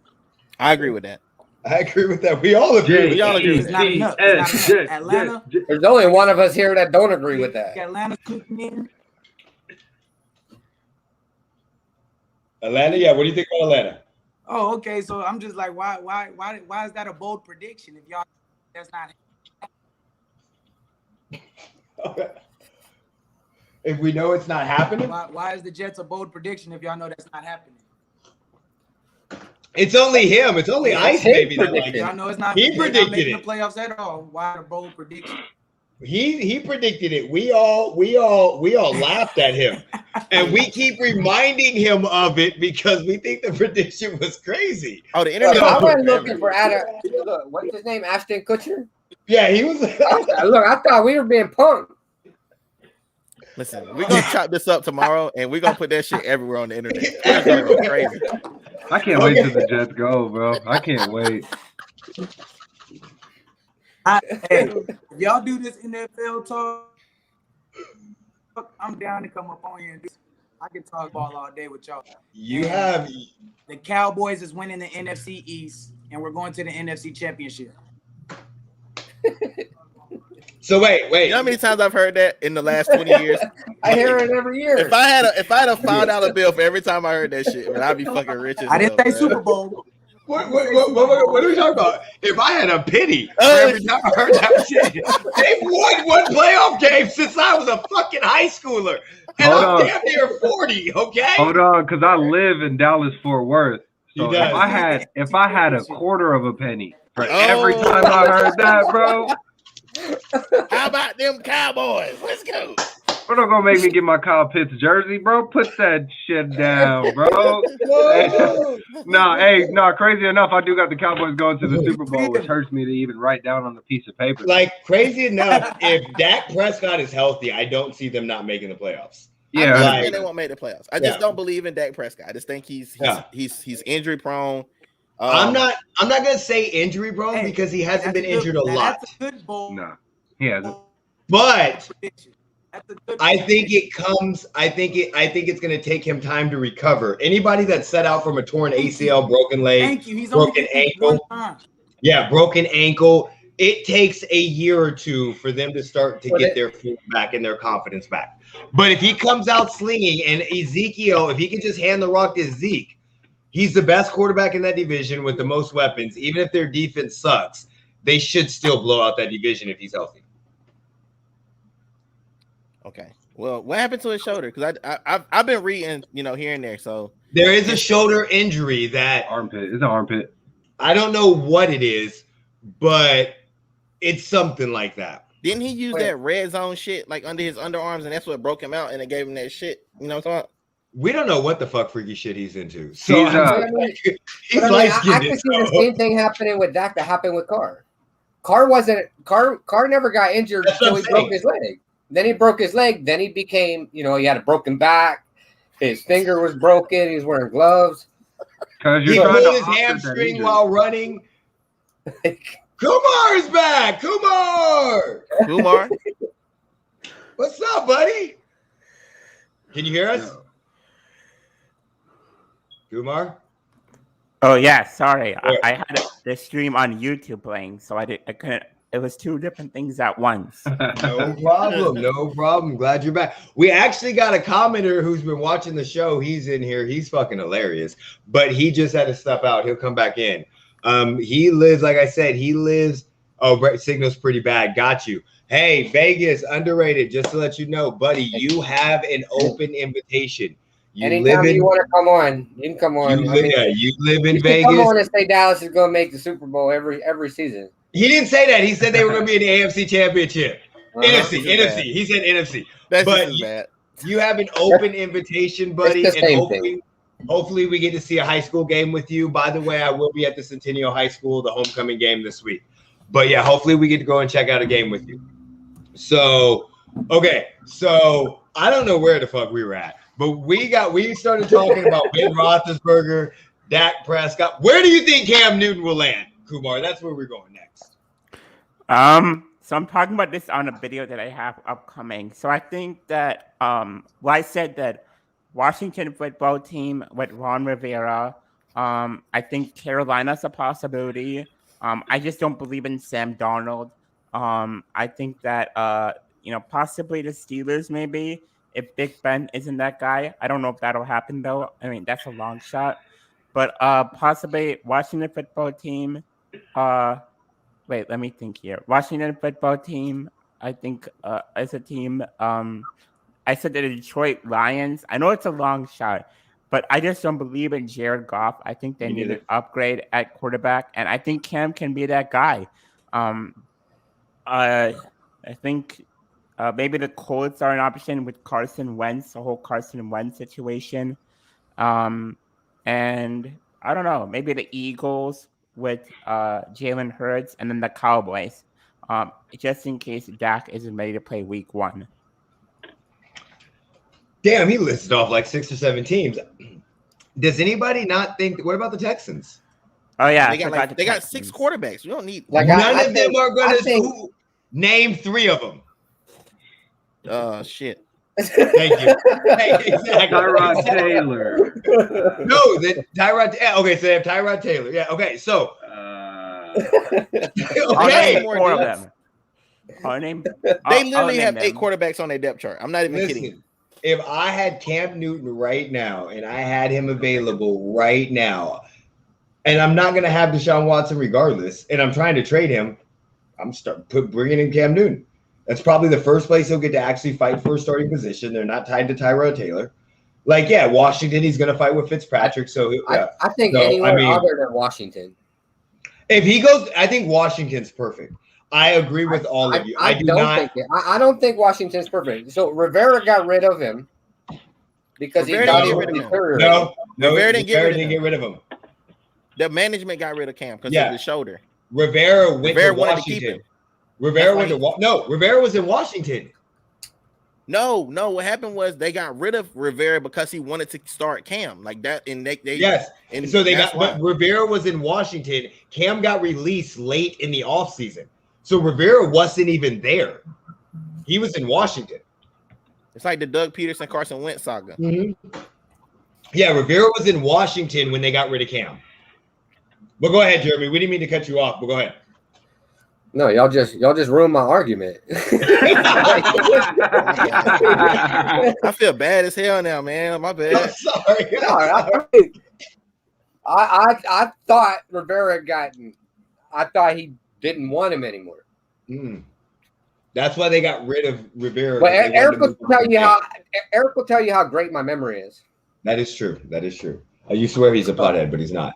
I agree with that. I agree with that. We all agree. We all agree with It's that. not enough. It's not enough. Atlanta. There's only one of us here that don't agree with that. Atlanta cooking in. Atlanta, yeah. What do you think about Atlanta? Oh, okay. So I'm just like, why is that a bold prediction? If y'all, that's not. Okay. If we know it's not happening, Why is the Jets a bold prediction if y'all know that's not happening? it's only him. It's only Ice Baby that like Y'all know it's not. He predicted making it. the playoffs at all. Why a bold prediction? He predicted it. We all laughed at him, and we keep reminding him of it because we think the prediction was crazy. Oh, the internet. I went looking for look, what's his name? Ashton Kutcher. Yeah, he was. Look, I thought we were being punked. Listen, we're gonna chop this up tomorrow, and we're gonna put that shit everywhere on the internet. It's gonna go crazy. I can't wait till the Jets go, bro. I can't wait. Hey, if y'all do this NFL talk, I'm down to come up on here and do. I can talk ball all day with y'all. You have The Cowboys is winning the NFC East, and we're going to the NFC Championship. so wait. You know how many times I've heard that in the last 20 years? I hear it every year. If I had a $5 bill for every time I heard that shit, man, I'd be fucking rich as I didn't hell, say man. Super Bowl. What are we talking about? If I had a penny for every time I heard that shit, they've won one playoff game since I was a fucking high schooler, and I'm damn near 40. Okay, Hold on, because I live in Dallas Fort Worth. So He does. if I had a quarter of a penny for every time I heard that, bro, How about them Cowboys? Let's go. bro, don't gonna make me get my Kyle Pitts jersey, bro. Put that shit down, bro. Crazy enough, I do got the Cowboys going to the Super Bowl, which hurts me to even write down on the piece of paper. like crazy enough. If Dak Prescott is healthy, I don't see them not making the playoffs. Yeah, I like- understand they won't make the playoffs. I just don't believe in Dak Prescott. I just think he's injury prone. I'm not gonna say injury prone Hey, because he hasn't been injured a lot. That's a good bowl. No, he hasn't. But prediction. That's a good I think it's going to take him time to recover. Anybody that's set out from a torn ACL, broken leg, Thank you. He's broken only ankle. one time. Yeah, broken ankle. It takes a year or two for them to start to get their feet back and their confidence back. But if he comes out slinging and Ezekiel, if he can just hand the rock to Zeke, he's the best quarterback in that division with the most weapons. Even if their defense sucks, they should still blow out that division if he's healthy. Okay. Well, what happened to his shoulder? Because I've been reading, here and there. So There is a shoulder injury that Armpit. It's an armpit. I don't know what it is, but it's something like that. didn't he use that red zone shit like under his underarms, and that's what broke him out, and it gave him that shit? You know what I'm talking about? We don't know what the fuck freaky shit he's into. So He's, he's light I skinned. can see the same thing happening with Dak that happened with Carr. Carr never got injured That's until what he I'm broke saying. his leg. Then he broke his leg. Then he became, he had a broken back. His finger was broken. He was wearing gloves. He pulled his hamstring while running. Kumar's back. Kumar. What's up, buddy? Can you hear us? No. Kumar? Oh yeah, sorry. I had the stream on YouTube playing, so I couldn't. It was two different things at once. No problem. No problem. Glad you're back. We actually got a commenter who's been watching the show. He's in here. He's fucking hilarious. But he just had to step out. He'll come back in. He lives, like I said, oh, signal's pretty bad. Got you. Hey, Vegas, underrated. Just to let you know, buddy, you have an open invitation. Anytime you want to come on, you can come on. You live in you Vegas. Come on and say Dallas is going to make the Super Bowl every season. He didn't say that. He said they were going to be in the AFC Championship. NFC. He said NFC. That's but just bad. You have an open invitation, buddy, It's the and same hopefully we get to see a high school game with you. By the way, I will be at the Centennial High School, the homecoming game this week. But yeah, hopefully we get to go and check out a game with you. So, okay. So I don't know where the fuck we were at, but we started talking about Ben Roethlisberger, Dak Prescott. Where do you think Cam Newton will land, Kumar? That's where we're going next. So I'm talking about this on a video that I have upcoming. So I think that I said that Washington football team with Ron Rivera. I think Carolina's a possibility. I just don't believe in Sam Darnold. I think that possibly the Steelers maybe if Big Ben isn't that guy. I don't know if that'll happen though. I mean, that's a long shot. But possibly Washington football team. Wait, let me think here. Washington football team, I think as a team. I said the Detroit Lions. I know it's a long shot, but I just don't believe in Jared Goff. I think they need an upgrade at quarterback, and I think Cam can be that guy. I think maybe the Colts are an option with Carson Wentz, the whole Carson Wentz situation. And I don't know, maybe the Eagles with Jalen Hurts, and then the Cowboys, just in case Dak isn't ready to play week 1. Damn, he listed off like 6 or 7 teams. Does anybody not think? What about the Texans? Oh yeah, they got 6 quarterbacks. We don't need none of them are going to name 3 of them. Shit. Thank you. Exactly. Tyrod Taylor. No, Tyrod. Okay, so they have Tyrod Taylor. Yeah. Okay, so. Okay, 4 of them. They literally have 8 quarterbacks on their depth chart. I'm not even kidding. If I had Cam Newton right now and I had him available right now, and I'm not going to have Deshaun Watson regardless, and I'm trying to trade him, I'm bringing in Cam Newton. That's probably the first place he'll get to actually fight for a starting position. They're not tied to Tyrod Taylor. Like, yeah, Washington, he's going to fight with Fitzpatrick. So I think anywhere other than Washington. If he goes, I think Washington's perfect. I agree with all of you. I don't think Washington's perfect. So Rivera got rid of him because he got rid of him. No, Rivera didn't get rid of him. The management got rid of Cam because of his shoulder. Rivera went to Washington. Rivera was in Washington. No. What happened was they got rid of Rivera because he wanted to start Cam like that. And but Rivera was in Washington. Cam got released late in the offseason. So Rivera wasn't even there. He was in Washington. It's like the Doug Peterson, Carson Wentz saga. Mm-hmm. Yeah, Rivera was in Washington when they got rid of Cam. But go ahead, Jeremy. We didn't mean to cut you off, but go ahead. No, y'all just ruined my argument. I feel bad as hell now, man. My bad. I'm sorry. I thought Rivera I thought he didn't want him anymore. That's why they got rid of Rivera. But Eric will tell you how great my memory is. That is true. I used to swear he's a pothead, but he's not.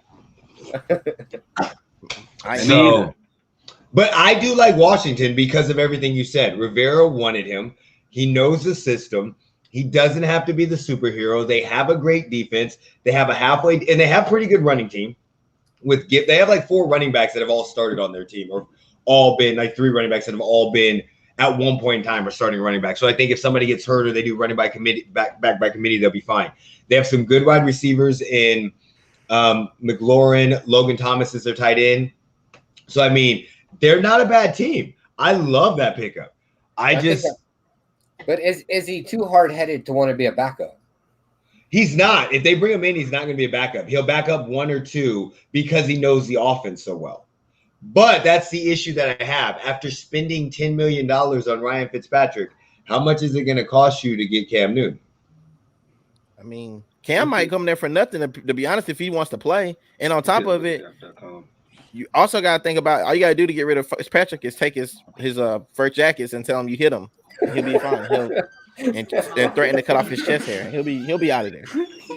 But I do like Washington because of everything you said. Rivera wanted him. He knows the system. He doesn't have to be the superhero. They have a great defense. They have and they have pretty good running team. They have like 4 running backs that have all started on their team, or all been like 3 running backs that have all been at one point in time are starting running back. So I think if somebody gets hurt or they do running by committee, back by committee, they'll be fine. They have some good wide receivers in McLaurin. Logan Thomas is their tight end. So I mean, they're not a bad team. I love that pickup. But is he too hard-headed to want to be a backup? He's not. If they bring him in, he's not going to be a backup. He'll back up 1 or 2 because he knows the offense so well. But that's the issue that I have. After spending $10 million on Ryan Fitzpatrick, how much is it going to cost you to get Cam Newton? I mean, Cam might come there for nothing, to be honest, if he wants to play. And on top of it, you also got to think about all you got to do to get rid of Fitzpatrick is take his first jackets and tell him you hit him. He'll be fine. And threaten to cut off his chest hair. He'll be out of there.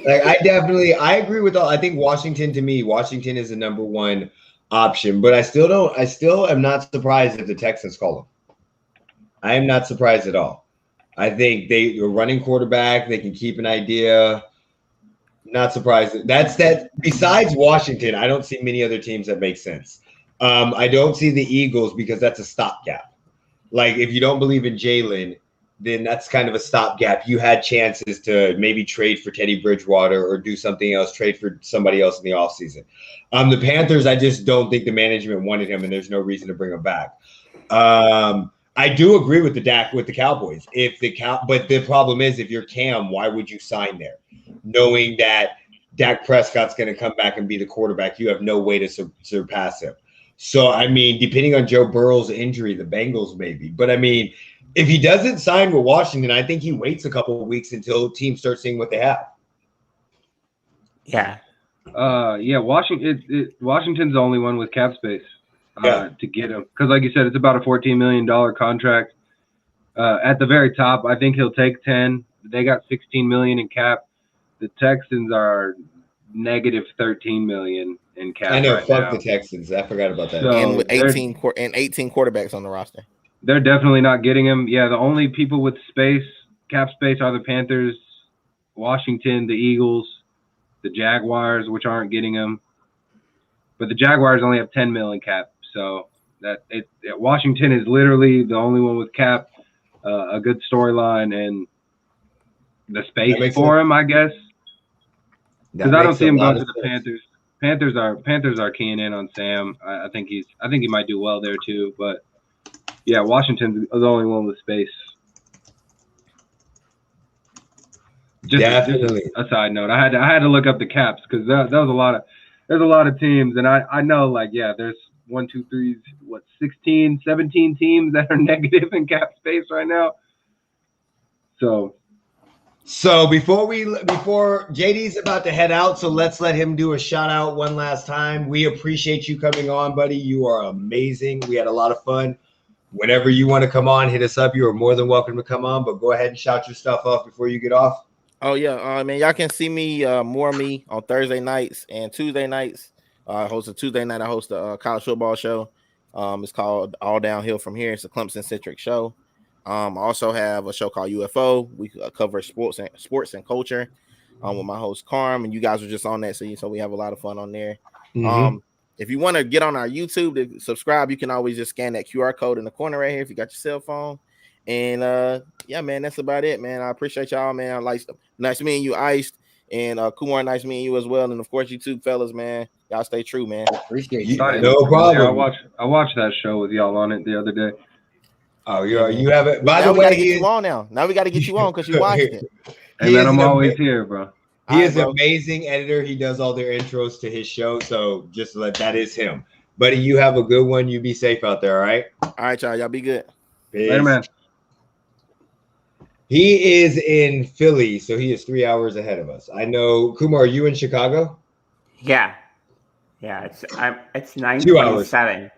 Like I agree with all. I think Washington is the number 1 option, but I still am not surprised if the Texans call him. I am not surprised at all. I think they're running quarterback. They can keep an idea. Not surprised. That's that. Besides Washington, I don't see many other teams that make sense. I don't see the Eagles because that's a stopgap. Like if you don't believe in Jalen, then that's kind of a stopgap. You had chances to maybe trade for Teddy Bridgewater or do something else, trade for somebody else in the offseason. The Panthers, I just don't think the management wanted him, and there's no reason to bring him back. I do agree with the Cowboys. But the problem is, if you're Cam, why would you sign there? Knowing that Dak Prescott's going to come back and be the quarterback, you have no way to surpass him. So, I mean, depending on Joe Burrow's injury, the Bengals maybe. But, I mean, if he doesn't sign with Washington, I think he waits a couple of weeks until teams start seeing what they have. Yeah. Washington's the only one with cap space Yeah. to get him. Because, like you said, it's about a $14 million contract. At the very top, I think he'll take 10. They got $16 million in cap. The Texans are negative $13 million in cap. I know, right fuck now. the Texans. I forgot about that. So, And with 18 quarterbacks on the roster. They're definitely not getting him. Yeah, the only people with cap space, are the Panthers, Washington, the Eagles, the Jaguars, which aren't getting him. But the Jaguars only have $10 million cap. So Washington is literally the only one with cap, a good storyline, and the space for him, I guess. Because I don't see him going to the Panthers. Panthers are keying in on Sam. I think he might do well there too. But yeah, Washington's the only one with space. Definitely. Just a side note, I had to look up the caps because there's a lot of teams, and I know, like, yeah, there's 16, 17 teams that are negative in cap space right now. So before JD's about to head out, so let's let him do a shout out one last time. We appreciate you coming on, buddy. You are amazing. We had a lot of fun. Whenever you want to come on, hit us up. You are more than welcome to come on, but go ahead and shout your stuff off before you get off. Oh yeah, man, y'all can see me more of me on Thursday nights and Tuesday nights. I host a Tuesday night. I host a college football show. It's called All Downhill From Here. It's a Clemson-centric show. I also have a show called UFO. We cover sports and culture with my host Carm, and you guys were just on that, so we have a lot of fun on there. Mm-hmm. If you want to get on our YouTube to subscribe, you can always just scan that QR code in the corner right here if you got your cell phone. And yeah, man, that's about it, man. I appreciate y'all, man. Nice meeting you, Iced, and Kumar, nice meeting you as well. And of course, you two fellas, man. Y'all stay true, man. Appreciate you. No problem. Yeah, I watched that show with y'all on it the other day. Oh, you have it. By now the we way, gotta get you on now. Now we got to get you on because you watched it. And then I'm always here, bro. He is an amazing editor. He does all their intros to his show. So just that is him. Buddy, you have a good one. You be safe out there, all right? All right, y'all. Y'all be good. Peace. Later, man. He is in Philly, so he is 3 hours ahead of us. I know. Kumar, are you in Chicago? Yeah. It's 9:27.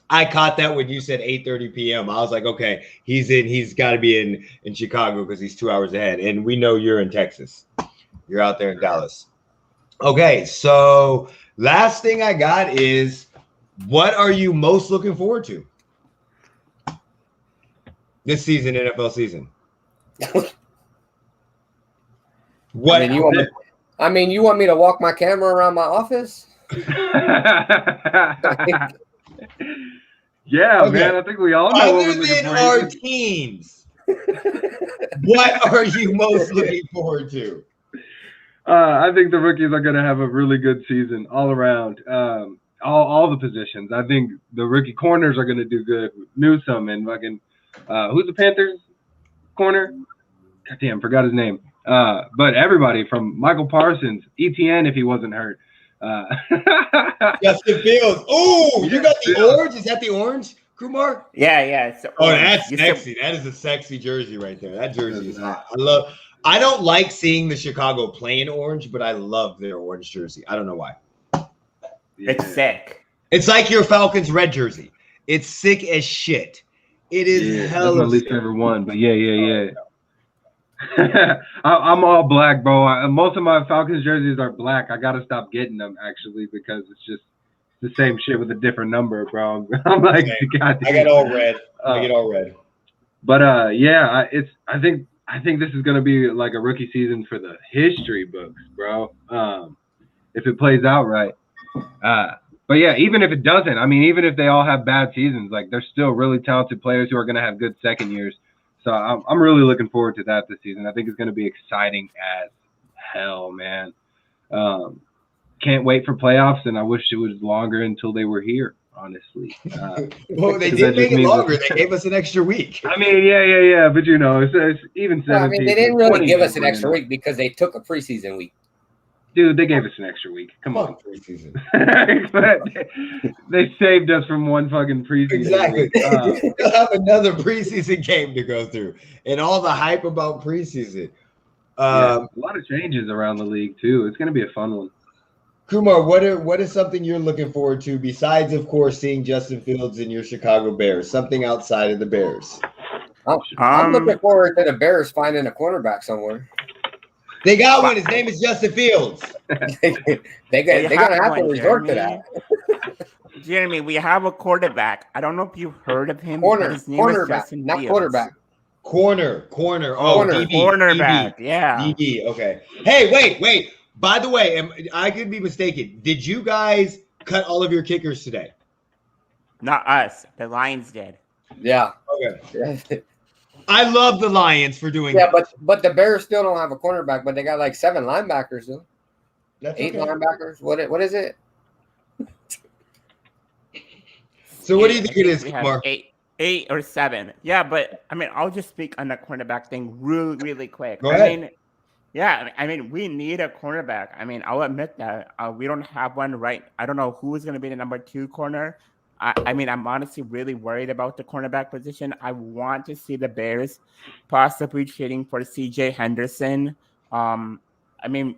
I caught that when you said 8:30 p.m. I was like, okay, he's got to be in Chicago because he's 2 hours ahead. And we know you're in Texas. You're out there in Dallas. Okay, so last thing I got is, what are you most looking forward to this season, NFL season? What? I mean, you want me to walk my camera around my office? Yeah, okay. Man. I think we all know what we're Other looking than for. our teams, what are you most looking forward to? I think the rookies are going to have a really good season all around. All the positions. I think the rookie corners are going to do good. Newsome and fucking who's the Panthers corner? Goddamn, forgot his name. But everybody from Michael Parsons, ETN if he wasn't hurt. Justin Fields. Oh, you got the orange? Is that the orange, Kumar? Yeah. That's sexy. That is a sexy jersey right there. That jersey is hot. I don't like seeing the Chicago play in orange, but I love their orange jersey. I don't know why. It's sick. It's like your Falcons red jersey. It's sick as shit. It is hella. That's my least favorite one, but yeah. I'm all black, bro. Most of my Falcons jerseys are black. I gotta stop getting them actually because it's just the same shit with a different number, bro. I'm like, goddamn. I get all red. But I think this is gonna be like a rookie season for the history books, bro. If it plays out right. But yeah, even if it doesn't, I mean, even if they all have bad seasons, like they're still really talented players who are gonna have good second years. So I'm really looking forward to that this season. I think it's going to be exciting as hell, man. Can't wait for playoffs, and I wish it was longer until they were here, honestly. Well, they did make it longer. They gave us an extra week. I mean, yeah. But, it's even 17. Well, I mean, they didn't really give us an extra week because they took a preseason week. Dude, they gave us an extra week. Come on. Fuck preseason. they saved us from one fucking preseason. Exactly. They'll have another preseason game to go through, and all the hype about preseason. A lot of changes around the league too. It's going to be a fun one. Kumar, what is something you're looking forward to besides, of course, seeing Justin Fields in your Chicago Bears? Something outside of the Bears. I'm looking forward to the Bears finding a cornerback somewhere. They got one. His name is Justin Fields. They're gonna have to resort to that. Jeremy, we have a quarterback. I don't know if you've heard of him. Cornerback, not quarterback. Corner. Oh, DB, cornerback. DB, yeah. DB. Okay. Hey, wait. By the way, I could be mistaken. Did you guys cut all of your kickers today? Not us. The Lions did. Yeah. Okay. I love the Lions for doing that. Yeah, but the Bears still don't have a cornerback, but they got like 7 linebackers, though. That's 8 okay. linebackers. What is it? So what do you think it is, Kumar? 8 or 7. Yeah, but I mean, I'll just speak on the cornerback thing really quick. Go ahead. I mean, we need a cornerback. I mean, I'll admit that we don't have one right. I don't know who's going to be the number 2 corner. I mean, I'm honestly really worried about the cornerback position. I want to see the Bears possibly trading for C.J. Henderson. I mean,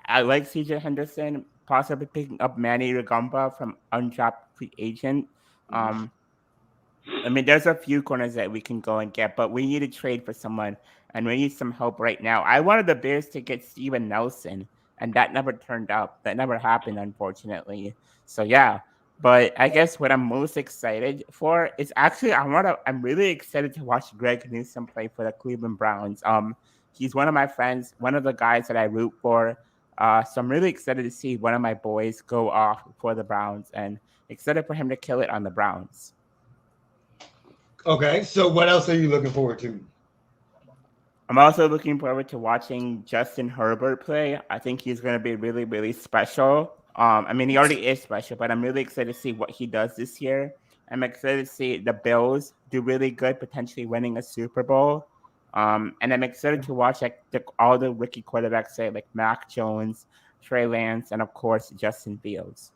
I like C.J. Henderson, possibly picking up Manny Rugamba from undrafted free agent. I mean, there's a few corners that we can go and get, but we need to trade for someone, and we need some help right now. I wanted the Bears to get Steven Nelson, and that never turned up. That never happened, unfortunately. So, yeah. But I guess what I'm most excited for is actually I'm really excited to watch Greg Newsome play for the Cleveland Browns. He's one of my friends, one of the guys that I root for. So I'm really excited to see one of my boys go off for the Browns and excited for him to kill it on the Browns. Okay, so what else are you looking forward to? I'm also looking forward to watching Justin Herbert play. I think he's going to be really, really special. I mean, he already is special, but I'm really excited to see what he does this year. I'm excited to see the Bills do really good, potentially winning a Super Bowl. And I'm excited to watch all the rookie quarterbacks say, like Mac Jones, Trey Lance, and of course Justin Fields.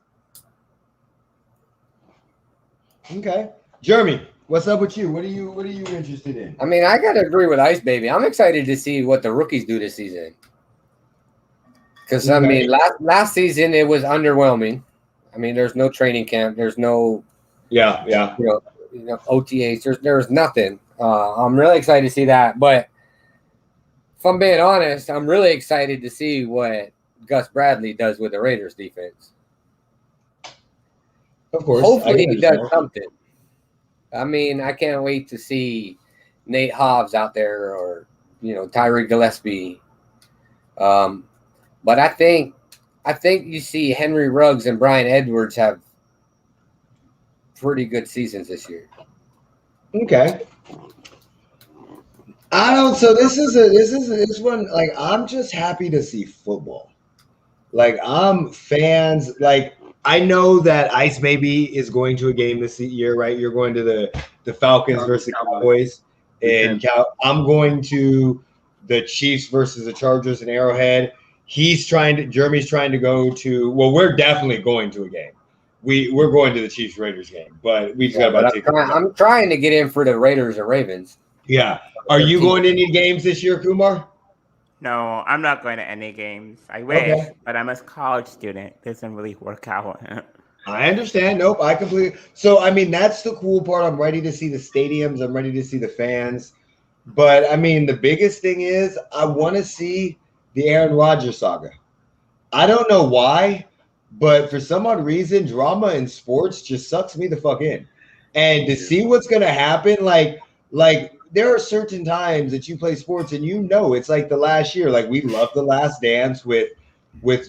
Okay, Jeremy, what's up with you? What are you interested in? I mean, I gotta agree with Ice Baby. I'm excited to see what the rookies do this season. Because I mean, last season it was underwhelming. I mean, there's no training camp. There's no you know OTAs. There's nothing. I'm really excited to see that. But if I'm being honest, I'm really excited to see what Gus Bradley does with the Raiders defense. Of course, hopefully he does something. I mean, I can't wait to see Nate Hobbs out there, or Tyreek Gillespie. But I think you see Henry Ruggs and Brian Edwards have pretty good seasons this year. Okay. So this one, like, I'm just happy to see football. Like, I'm fans. Like, I know that Ice maybe is going to a game this year, right? You're going to the Falcons versus the Cowboys, and I'm going to the Chiefs versus the Chargers in Arrowhead. Jeremy's trying to go to. Well, we're definitely going to a game. We're going to the Chiefs Raiders game, but we just got about to. I'm trying to get in for the Raiders or Ravens. Yeah. Are you going to any games this year, Kumar? No, I'm not going to any games. I wish, but I'm a college student. It doesn't really work out. I understand. Nope, I completely. So, I mean, that's the cool part. I'm ready to see the stadiums. I'm ready to see the fans. But, I mean, the biggest thing is I want to see the Aaron Rodgers saga. I don't know why, but for some odd reason, drama in sports just sucks me the fuck in. And to see what's going to happen, like there are certain times that you play sports and it's like the last year. Like, we love The Last Dance with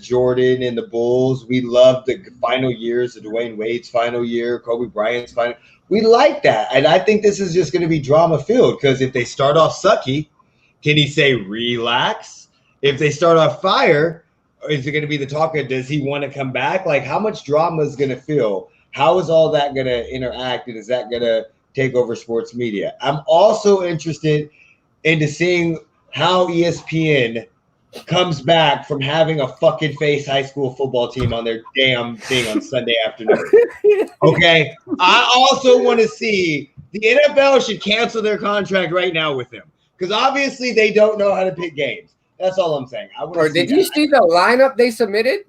Jordan and the Bulls. We love the final years of Dwayne Wade's final year, Kobe Bryant's final. We like that. And I think this is just going to be drama filled, because if they start off sucky, can he say relax? If they start off fire, is it going to be the talk of, does he want to come back? Like, how much drama is going to feel? How is all that going to interact? And is that going to take over sports media? I'm also interested into seeing how ESPN comes back from having a fucking face high school football team on their damn thing on Sunday afternoon. Okay. I also want to see the NFL should cancel their contract right now with him because obviously they don't know how to pick games. That's all I'm saying. I want to Or see did you see the lineup they submitted?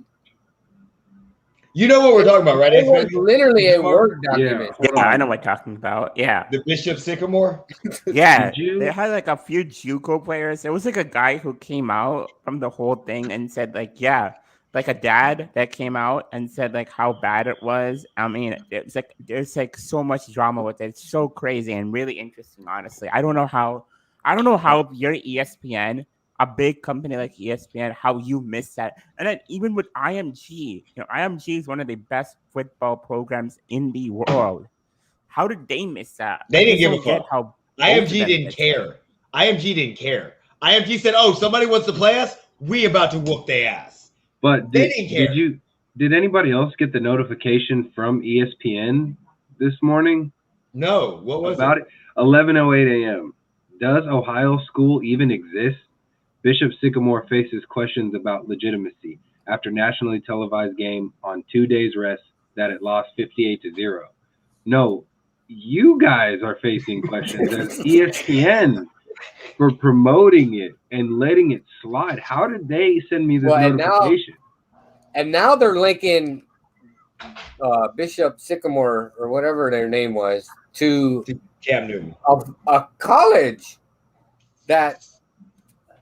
You know what we're talking about, right? It was literally a Word document. Yeah, I know what you're talking about. Yeah. The Bishop Sycamore? Yeah. They had like a few JUCO players. There was like a guy who came out from the whole thing and said, like, yeah, like a dad that came out and said like how bad it was. I mean, it's like there's like so much drama with it. It's so crazy and really interesting, honestly. I don't know how if you're ESPN, a big company like ESPN, how you miss that. And then even with IMG, IMG is one of the best football programs in the world. How did they miss that? They didn't give a fuck. How IMG didn't care. IMG didn't care. IMG said, "Oh, somebody wants to play us. We about to whoop their ass." But they didn't care. Did anybody else get the notification from ESPN this morning? No. What was about it? 11:08 a.m. Does Ohio school even exist? Bishop Sycamore faces questions about legitimacy after nationally televised game on 2 days rest that it lost 58-0. No, you guys are facing questions as ESPN for promoting it and letting it slide. How did they send me this notification? And now they're linking Bishop Sycamore or whatever their name was to Cam Newton, a college that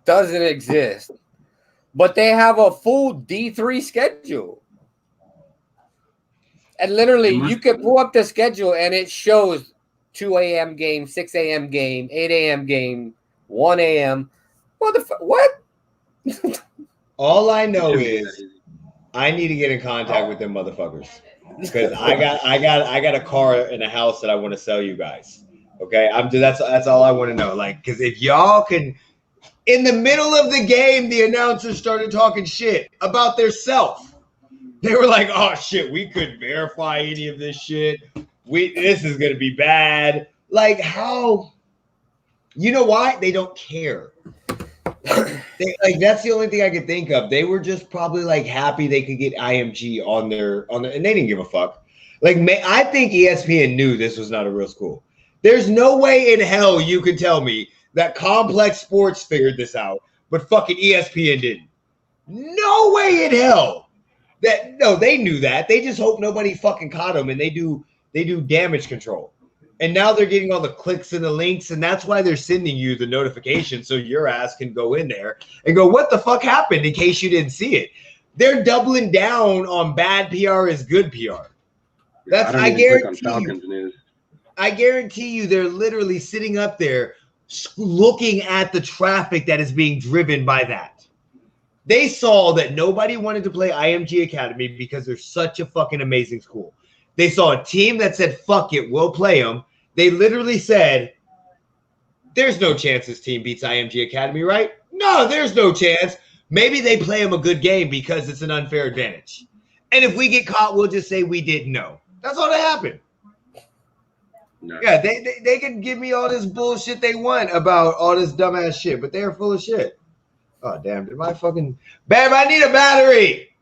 doesn't exist, but they have a full D3 schedule. And literally, you can pull up the schedule and it shows 2 a.m. game, 6 a.m. game, 8 a.m. game, 1 a.m. What? All I know is I need to get in contact with them motherfuckers because I got a car and a house that I want to sell you guys. Okay, that's all I want to know. Like, because if y'all can, in the middle of the game, the announcers started talking shit about their self. They were like, "Oh shit, we couldn't verify any of this shit. This is gonna be bad." Like, how? You know why? They don't care. That's the only thing I could think of. They were just probably like happy they could get IMG on their, and they didn't give a fuck. Like, I think ESPN knew this was not a real school. There's no way in hell you could tell me that Complex Sports figured this out, but fucking ESPN didn't. No way in hell. They knew that. They just hope nobody fucking caught them, and they do damage control. And now they're getting all the clicks and the links, and that's why they're sending you the notification so your ass can go in there and go, "What the fuck happened?" in case you didn't see it. They're doubling down on bad PR is good PR. I guarantee you they're literally sitting up there looking at the traffic that is being driven by that. They saw that nobody wanted to play IMG Academy because they're such a fucking amazing school. They saw a team that said, "Fuck it, we'll play them." They literally said, "There's no chance this team beats IMG Academy, right?" No, there's no chance. Maybe they play them a good game because it's an unfair advantage. And if we get caught, we'll just say we didn't know. That's all that happened. No. Yeah, they can give me all this bullshit they want about all this dumbass shit, but they are full of shit. Oh, damn. Did my fucking... Bab, I need a battery!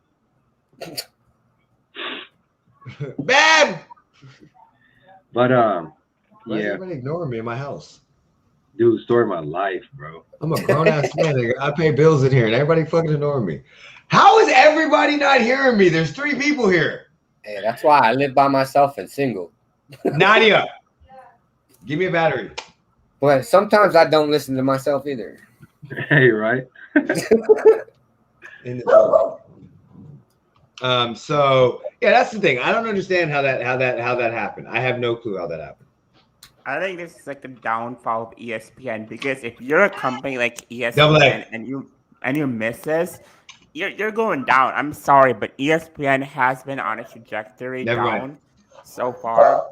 Bab! But, why is everybody ignoring me in my house? Dude, story of my life, bro. I'm a grown-ass man. I pay bills in here, and everybody fucking ignoring me. How is everybody not hearing me? There's 3 people here. Hey, that's why I live by myself and single. Nadia, give me a battery. But sometimes I don't listen to myself either. Hey, right? So yeah, that's the thing. I don't understand how that happened. I have no clue how that happened. I think this is like the downfall of ESPN because if you're a company like ESPN and you miss this, you're going down. I'm sorry, but ESPN has been on a trajectory down so far.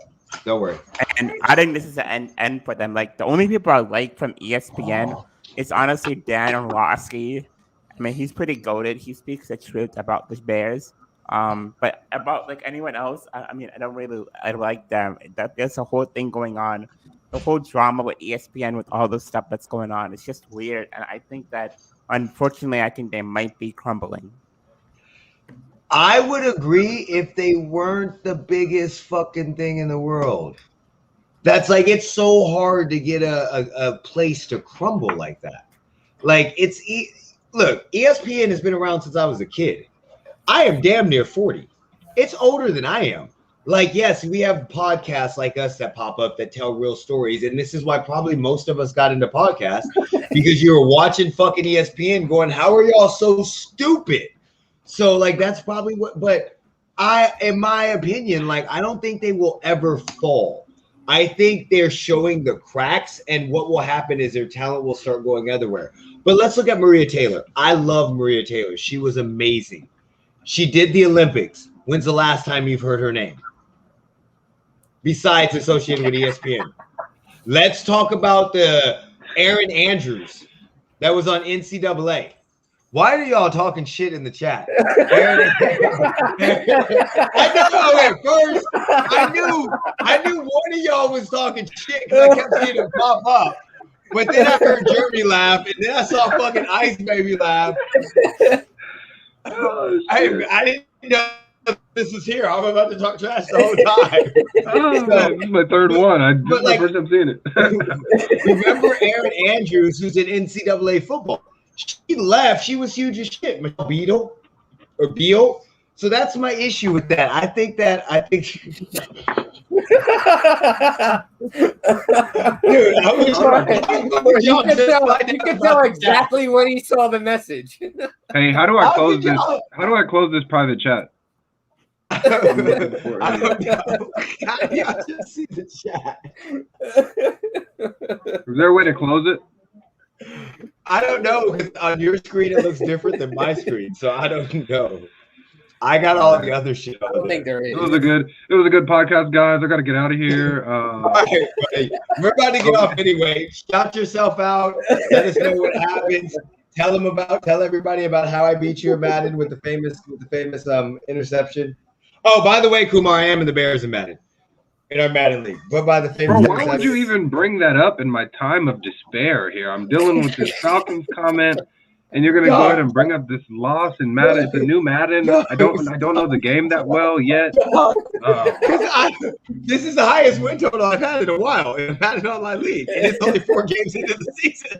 Don't worry. And I think this is the end for them. Like the only people I like from ESPN is honestly Dan Orlovsky. I mean, he's pretty goated. He speaks the truth about the Bears. But about like anyone else, I don't like them. There's a whole thing going on, the whole drama with ESPN with all the stuff that's going on. It's just weird, and I think that unfortunately, I think they might be crumbling. I would agree if they weren't the biggest fucking thing in the world. That's like, it's so hard to get a place to crumble like that. Like, look, ESPN has been around since I was a kid. I am damn near 40. It's older than I am. Like, yes, we have podcasts like us that pop up that tell real stories. And this is why probably most of us got into podcasts, because you were watching fucking ESPN going, how are y'all so stupid? So, like, that's probably what, but in my opinion, like, I don't think they will ever fall. I think they're showing the cracks, and what will happen is their talent will start going everywhere. But let's look at Maria Taylor. I love Maria Taylor. She was amazing. She did the Olympics. When's the last time you've heard her name? Besides associated with ESPN. Let's talk about the Erin Andrews that was on NCAA. Why are y'all talking shit in the chat? I know at first I knew one of y'all was talking shit because I kept seeing it pop up. But then I heard Jeremy laugh, and then I saw fucking Ice Baby laugh. Oh, I didn't know this was here. I'm about to talk trash the whole time. This is my third one. This is my first time seeing it. Remember Erin Andrews, who's in NCAA football? She left. She was huge as shit. Beal. So that's my issue with that. I think. Dude, I was you can tell exactly when he saw the message. Hey, how do I close this? How do I close this private chat? I don't know. I just see the chat. Is there a way to close it? I don't know, because on your screen it looks different than my screen, so I don't know. I got all the other shit. I don't think there is. It was a good podcast, guys. I got to get out of here. Right, we're about to get off anyway. Shout yourself out. Let us know what happens. Tell everybody about how I beat you in Madden with the famous interception. Oh, by the way, Kumar, I am in the Bears in Madden. In our Madden league. But by the famous Bro, why would you even bring that up in my time of despair here? I'm dealing with this Falcons comment, and you're gonna go ahead and bring up this loss in Madden. It's a new Madden. I don't know the game that well yet. This is the highest win total I've had in a while in a Madden Online League, and it's only 4 games into the season.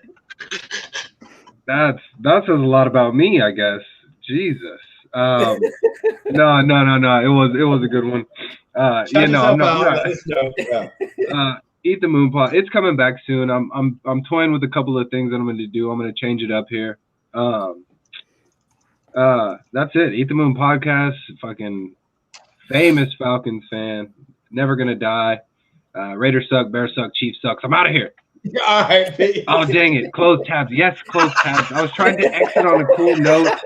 That says a lot about me, I guess. Jesus. No. It was a good one. I'm not. Eat the Moon Pot. It's coming back soon. I'm toying with a couple of things that I'm going to do. I'm going to change it up here. That's it. Eat the Moon Podcast. Fucking famous Falcons fan. Never gonna die. Raiders suck. Bears suck. Chiefs sucks. I'm out of here. All right, peace. Oh dang it! Close tabs. Yes, close tabs. I was trying to exit on a cool note.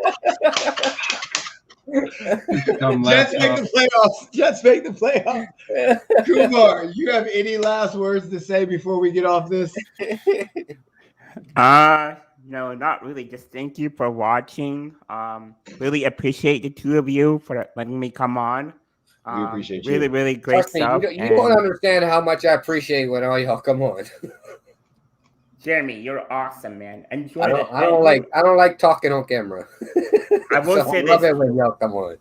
Jets make the playoffs. Kumar, you have any last words to say before we get off this? No, not really. Just thank you for watching. Really appreciate the two of you for letting me come on. We appreciate you. Really, really great stuff. You don't understand how much I appreciate when all y'all come on. Jeremy, you're awesome, man. Enjoy I don't like talking on camera. I will say I love it when y'all come on.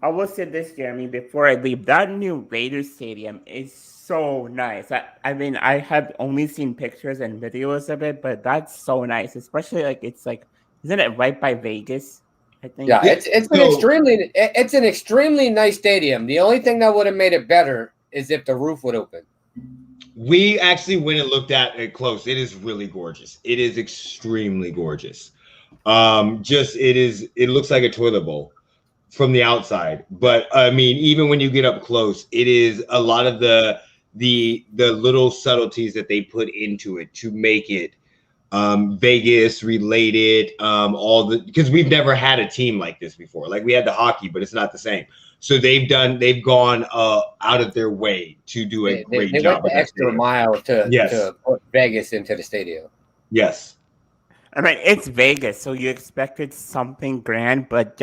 I will say this, Jeremy, before I leave. That new Raiders stadium is so nice. I mean, I have only seen pictures and videos of it, but that's so nice. Especially isn't it right by Vegas? I think. Yeah, it's an extremely nice stadium. The only thing that would have made it better is if the roof would open. We actually went and looked at it close. It is really gorgeous. It is extremely gorgeous. It looks like a toilet bowl from the outside. But I mean, even when you get up close, it is a lot of the little subtleties that they put into it to make it Vegas related, because we've never had a team like this before. Like, we had the hockey, but it's not the same. So they've gone out of their way to do a great job. They went the extra mile to put Vegas into the stadium. Yes. I mean, it's Vegas, so you expected something grand, but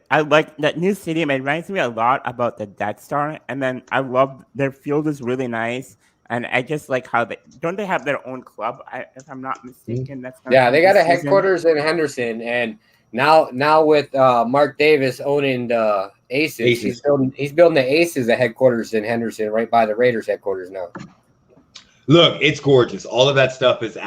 I like that new stadium. It reminds me a lot about the Death Star, and then I love their field is really nice. And I just like how they have their own club, if I'm not mistaken. That's Yeah, they got a this season. headquarters in Henderson, and now with Mark Davis owning the Aces. He's building the Aces a headquarters in Henderson, right by the Raiders headquarters now. Look, it's gorgeous. All of that stuff is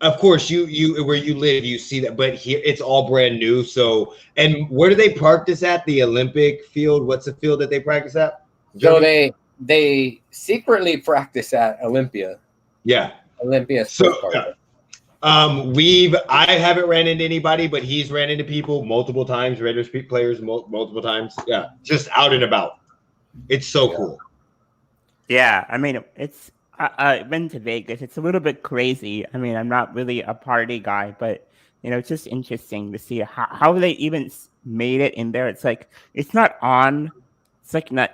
of course you where you live, you see that, but here it's all brand new. So, and where do they practice at? The Olympic field? What's the field that they practice at? So they secretly practice at Olympia. Yeah. Olympia. So I haven't ran into anybody, but he's ran into people multiple times, Raiders players multiple times. Yeah, just out and about. It's so cool. Yeah, I mean, I've been to Vegas. It's a little bit crazy. I mean, I'm not really a party guy, but it's just interesting to see how they even made it in there. It's like it's not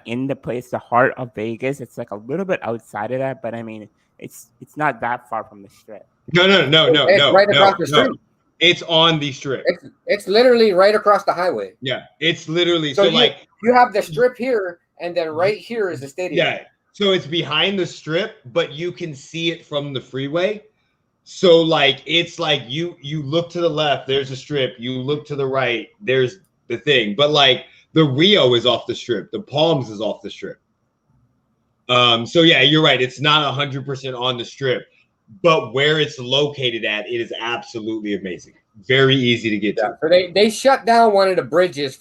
in the place, the heart of Vegas. It's like a little bit outside of that, but I mean, it's not that far from the Strip. No. It's right across the Strip. It's on the Strip. It's literally right across the highway. Yeah, it's literally so you have the Strip here, and then right here is the stadium. Yeah, so it's behind the Strip, but you can see it from the freeway. So it's like you look to the left, there's a Strip. You look to the right, there's the thing. But the Rio is off the Strip. The Palms is off the Strip. So yeah, you're right. It's not 100% on the Strip, but where it's located at, it is absolutely amazing. Very easy to get to. So they shut down one of the bridges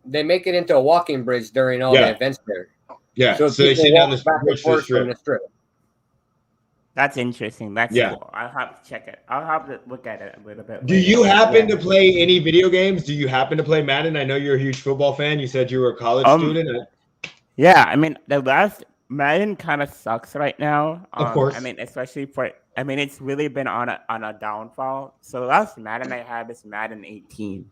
they make it into a walking bridge during all the events there. Yeah. So they shut down the bridge for the Strip. That's interesting. That's cool. I'll have to check it. I'll have to look at it a little bit. Do you happen to play any video games? Do you happen to play Madden? I know you're a huge football fan. You said you were a college student. Yeah, I mean, the last Madden kind of sucks right now. Of course. I mean, especially it's really been on a downfall. So the last Madden I have is Madden 18.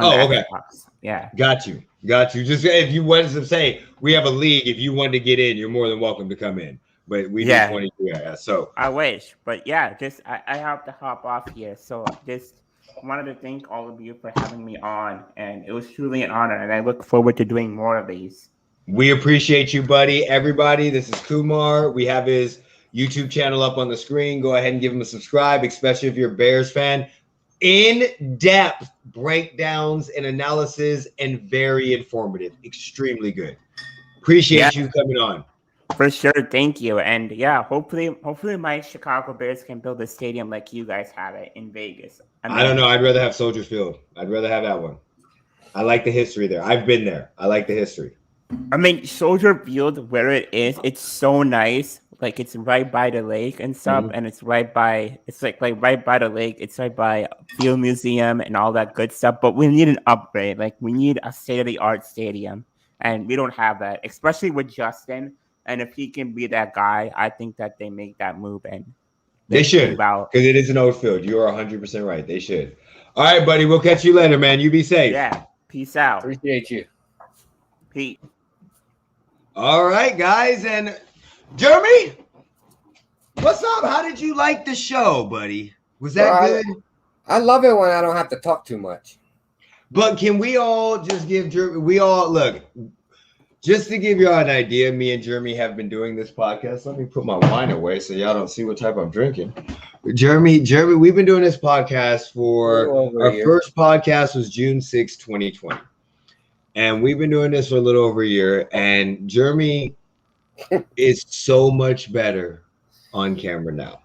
Okay. Xbox. Yeah. Got you. Just if you wanted to say we have a league, if you wanted to get in, you're more than welcome to come in. But we just want to so I wish. But yeah, I have to hop off here. So just wanted to thank all of you for having me on, and it was truly an honor, and I look forward to doing more of these. We appreciate you, buddy. Everybody, this is Kumar. We have his YouTube channel up on the screen. Go ahead and give him a subscribe, especially if you're a Bears fan. In-depth breakdowns and analysis, and very informative. Extremely good. Appreciate you coming on. For sure, thank you. And yeah, hopefully my Chicago Bears can build a stadium like you guys have it in Vegas. I don't know. I'd rather have Soldier Field. I'd rather have that one. I like the history there. I've been there. I like the history. I mean, Soldier Field, where it is, it's so nice. Like it's right by the lake and stuff, and it's right by right by the lake. It's right by Field Museum and all that good stuff. But we need an upgrade. Like we need a state-of-the-art stadium, and we don't have that, especially with Justin. And if he can be that guy, I think that they make that move, and they should, because it is an old field. You are 100% right. They should. All right, buddy. We'll catch you later, man. You be safe. Yeah. Peace out. Appreciate you. Peace. All right, guys. And Jeremy, what's up? How did you like the show, buddy? Was that good? I love it when I don't have to talk too much. But can we all just give Jeremy, look, just to give y'all an idea, me and Jeremy have been doing this podcast. Let me put my wine away so y'all don't see what type I'm drinking. Jeremy, we've been doing this podcast for our first podcast was June 6, 2020. And we've been doing this for a little over a year. And Jeremy is so much better on camera now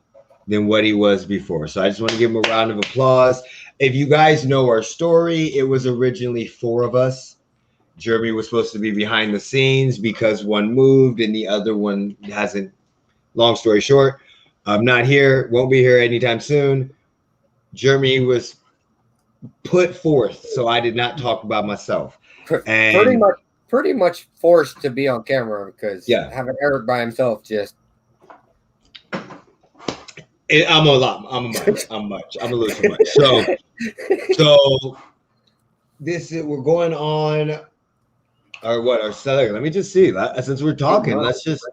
than what he was before. So I just want to give him a round of applause. If you guys know our story, it was originally 4 of us. Jeremy was supposed to be behind the scenes because one moved and the other one hasn't. Long story short, I'm not here, won't be here anytime soon. Jeremy was put forth, so I did not talk about myself. And pretty much forced to be on camera because having Eric by himself just. I'm a little too much. So this is we're going on. Or what? Or let me just see. Since we're talking, let's just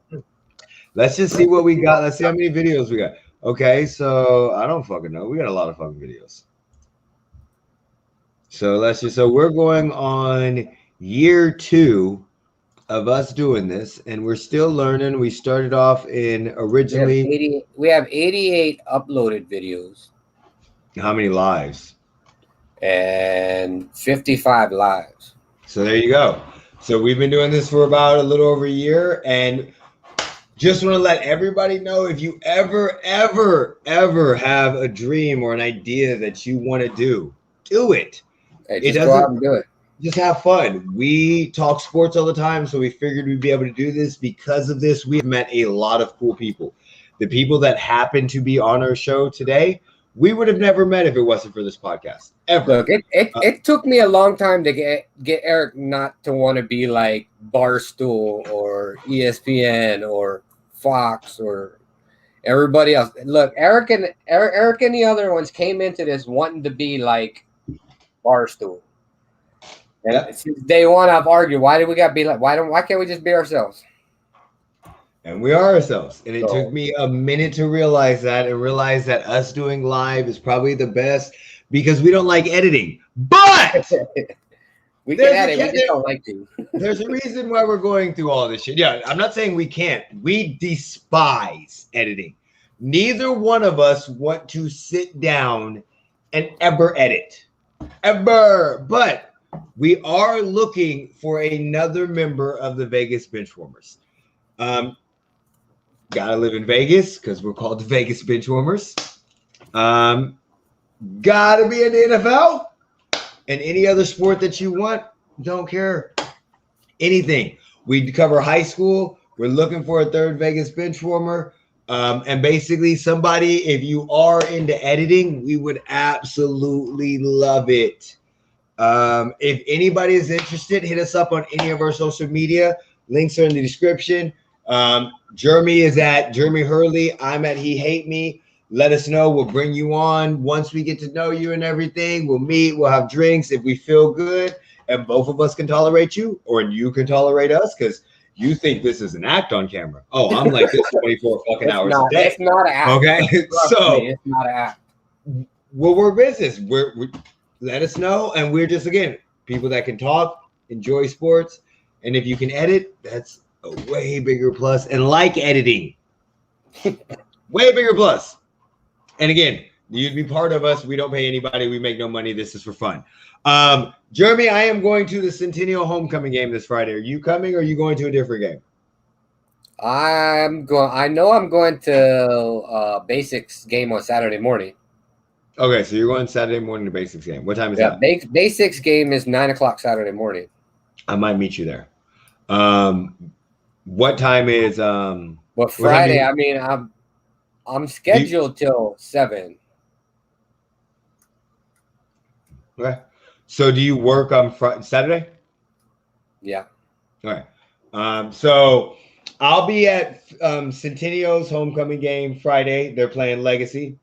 see what we got. Let's see how many videos we got. Okay, so I don't fucking know. We got a lot of fucking videos. So we're going on year 2 of us doing this, and we're still learning. We started off in originally. We have 88 uploaded videos How many lives? and 55 lives. So there you go. So we've been doing this for about a little over a year, and just want to let everybody know, if you ever have a dream or an idea that you want to do it. Hey, just go out and do it. Just have fun. We talk sports all the time, so we figured we'd be able to do this. Because of this, we've met a lot of cool people. The people that happen to be on our show today, we would have never met if it wasn't for this podcast. Ever. Look, it took me a long time to get Eric not to want to be like Barstool or ESPN or Fox or everybody else. Look, Eric and the other ones came into this wanting to be like Barstool. And since day one, I've argued, why do we got to be like, why can't we just be ourselves? And we are ourselves. And it took me a minute to realize that, and realize that us doing live is probably the best, because we don't like editing. But we can edit, we just don't like to. There's a reason why we're going through all this shit. Yeah, I'm not saying we can't. We despise editing. Neither one of us want to sit down and ever edit. Ever. But we are looking for another member of the Vegas Benchwarmers. Gotta live in Vegas because we're called the Vegas Benchwarmers. Gotta be in the NFL and any other sport that you want. Don't care. Anything. We cover high school. We're looking for a third Vegas Benchwarmer. And basically somebody, if you are into editing, we would absolutely love it. If anybody is interested, hit us up on any of our social media. Links are in the description. Jeremy is at Jeremy Hurley. I'm at He Hate Me. Let us know. We'll bring you on. Once we get to know you and everything, we'll meet. We'll have drinks if we feel good. And both of us can tolerate you, or you can tolerate us, because you think this is an act on camera. Oh, I'm like this 24 fucking hours a day. It's not an act. Okay? So it's not an act. Well, we're business. We're let us know. And we're just, again, people that can talk, enjoy sports. And if you can edit, that's a way bigger plus. And like editing. Way bigger plus. And again, you'd be part of us. We don't pay anybody. We make no money. This is for fun. Jeremy, I am going to the Centennial homecoming game this Friday. Are you coming, or are you going to a different game? I'm going to Basics game on Saturday morning. Okay, so you're going Saturday morning to Basics game. What time is that? Basics game is 9:00 Saturday morning. I might meet you there. What time is Well, Friday, I mean, I'm scheduled till 7. Okay. So do you work on Saturday? Yeah. All right. So I'll be at Centennial's homecoming game Friday. They're playing Legacy.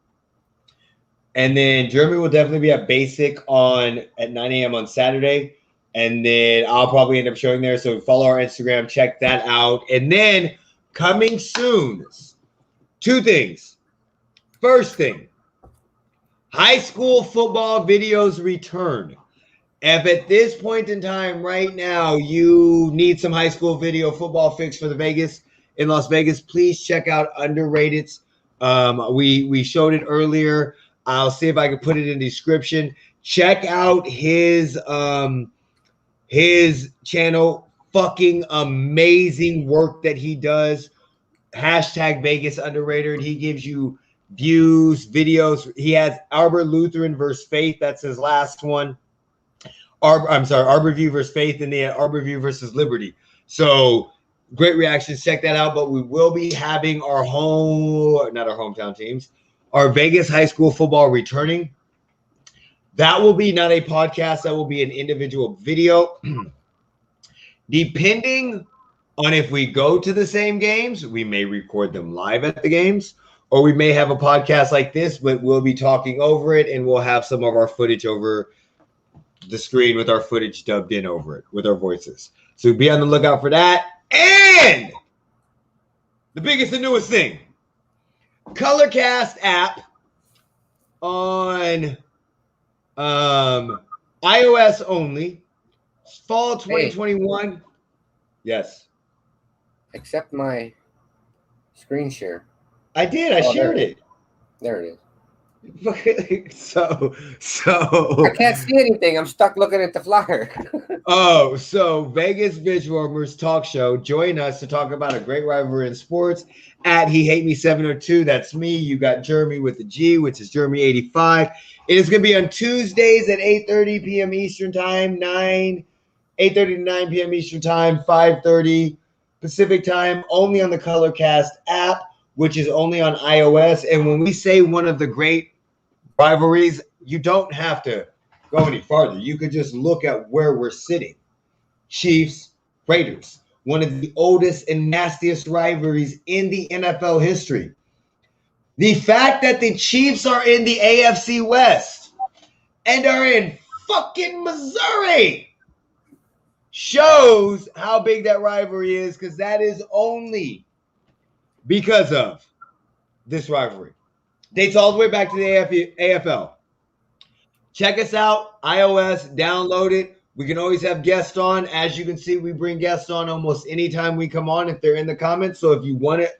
And then Jeremy will definitely be at Basic at 9 a.m. on Saturday. And then I'll probably end up showing there. So follow our Instagram, check that out. And then coming soon, 2 things. First thing, high school football videos return. If at this point in time right now you need some high school video football fix for in Las Vegas, please check out Underrated. We showed it earlier. I'll see if I can put it in the description. Check out his channel. Fucking amazing work that he does. #Vegas Underrated. He gives you views, videos. He has Arbor Lutheran versus Faith. That's his last one. Arborview versus Faith, and then Arborview versus Liberty. So great reactions. Check that out. But we will be having not our hometown teams, our Vegas high school football returning. That will be not a podcast. That will be an individual video. Depending on if we go to the same games, we may record them live at the games, or we may have a podcast like this, but we'll be talking over it, and we'll have some of our footage over the screen with our footage dubbed in over it with our voices. So be on the lookout for that. And the biggest and newest thing, Colorcast app on iOS only. Fall 2021. Yes. Accept my screen share. I did. I shared it. There it is. so I can't see anything. I'm stuck looking at the flyer. so Vegas Benchwarmers talk show. Join us to talk about a great rivalry in sports at He Hate Me 702. That's me. You got Jeremy with the G, which is Jeremy 85. It is going to be on Tuesdays at 8:30 p.m. Eastern Time, 8:30 to 9 p.m. Eastern Time, 5:30 Pacific Time, only on the Colorcast app, which is only on iOS. And when we say one of the great rivalries, you don't have to go any farther. You could just look at where we're sitting. Chiefs, Raiders, one of the oldest and nastiest rivalries in the NFL history. The fact that the Chiefs are in the AFC West and are in fucking Missouri shows how big that rivalry is, because that is only because of this rivalry. Dates all the way back to the AFL. Check us out, iOS, download it. We can always have guests on. As you can see, we bring guests on almost anytime we come on if they're in the comments. So if you want to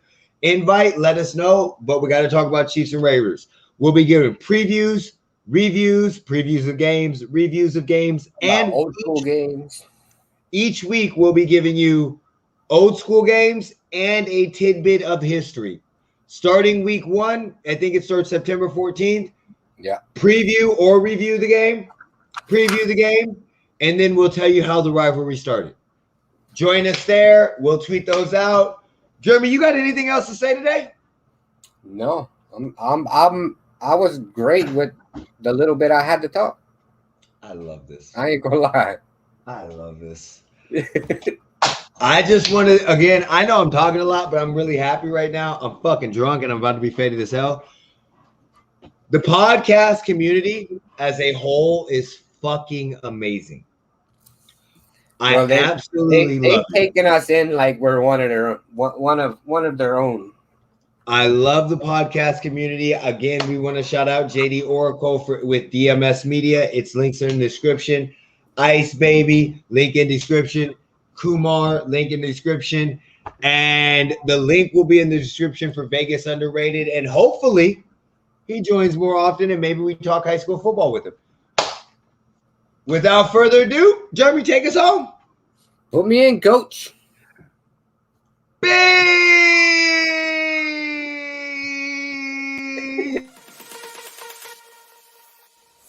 invite, let us know. But we got to talk about Chiefs and Raiders. We'll be giving previews, reviews of games, reviews of games, and old school games. Each week, we'll be giving you old school games and a tidbit of history. Starting week 1, I think it starts September 14th. Yeah. Preview or review the game, and then we'll tell you how the rivalry started. Join us there. We'll tweet those out. Jeremy, you got anything else to say today? No, I was great with the little bit I had to talk. I love this. I ain't gonna lie. I love this. I just want to, again, I know I'm talking a lot, but I'm really happy right now. I'm fucking drunk and I'm about to be faded as hell. The podcast community as a whole is fucking amazing. They've taken us in like we're one of their own. I love the podcast community. Again, we want to shout out JD Oracle with DMS Media. Its links are in the description. Ice Baby, link in description. Kumar, link in the description. And the link will be in the description for Vegas Underrated. And hopefully he joins more often and maybe we talk high school football with him. Without further ado, Jeremy, take us home. Put me in, coach. Big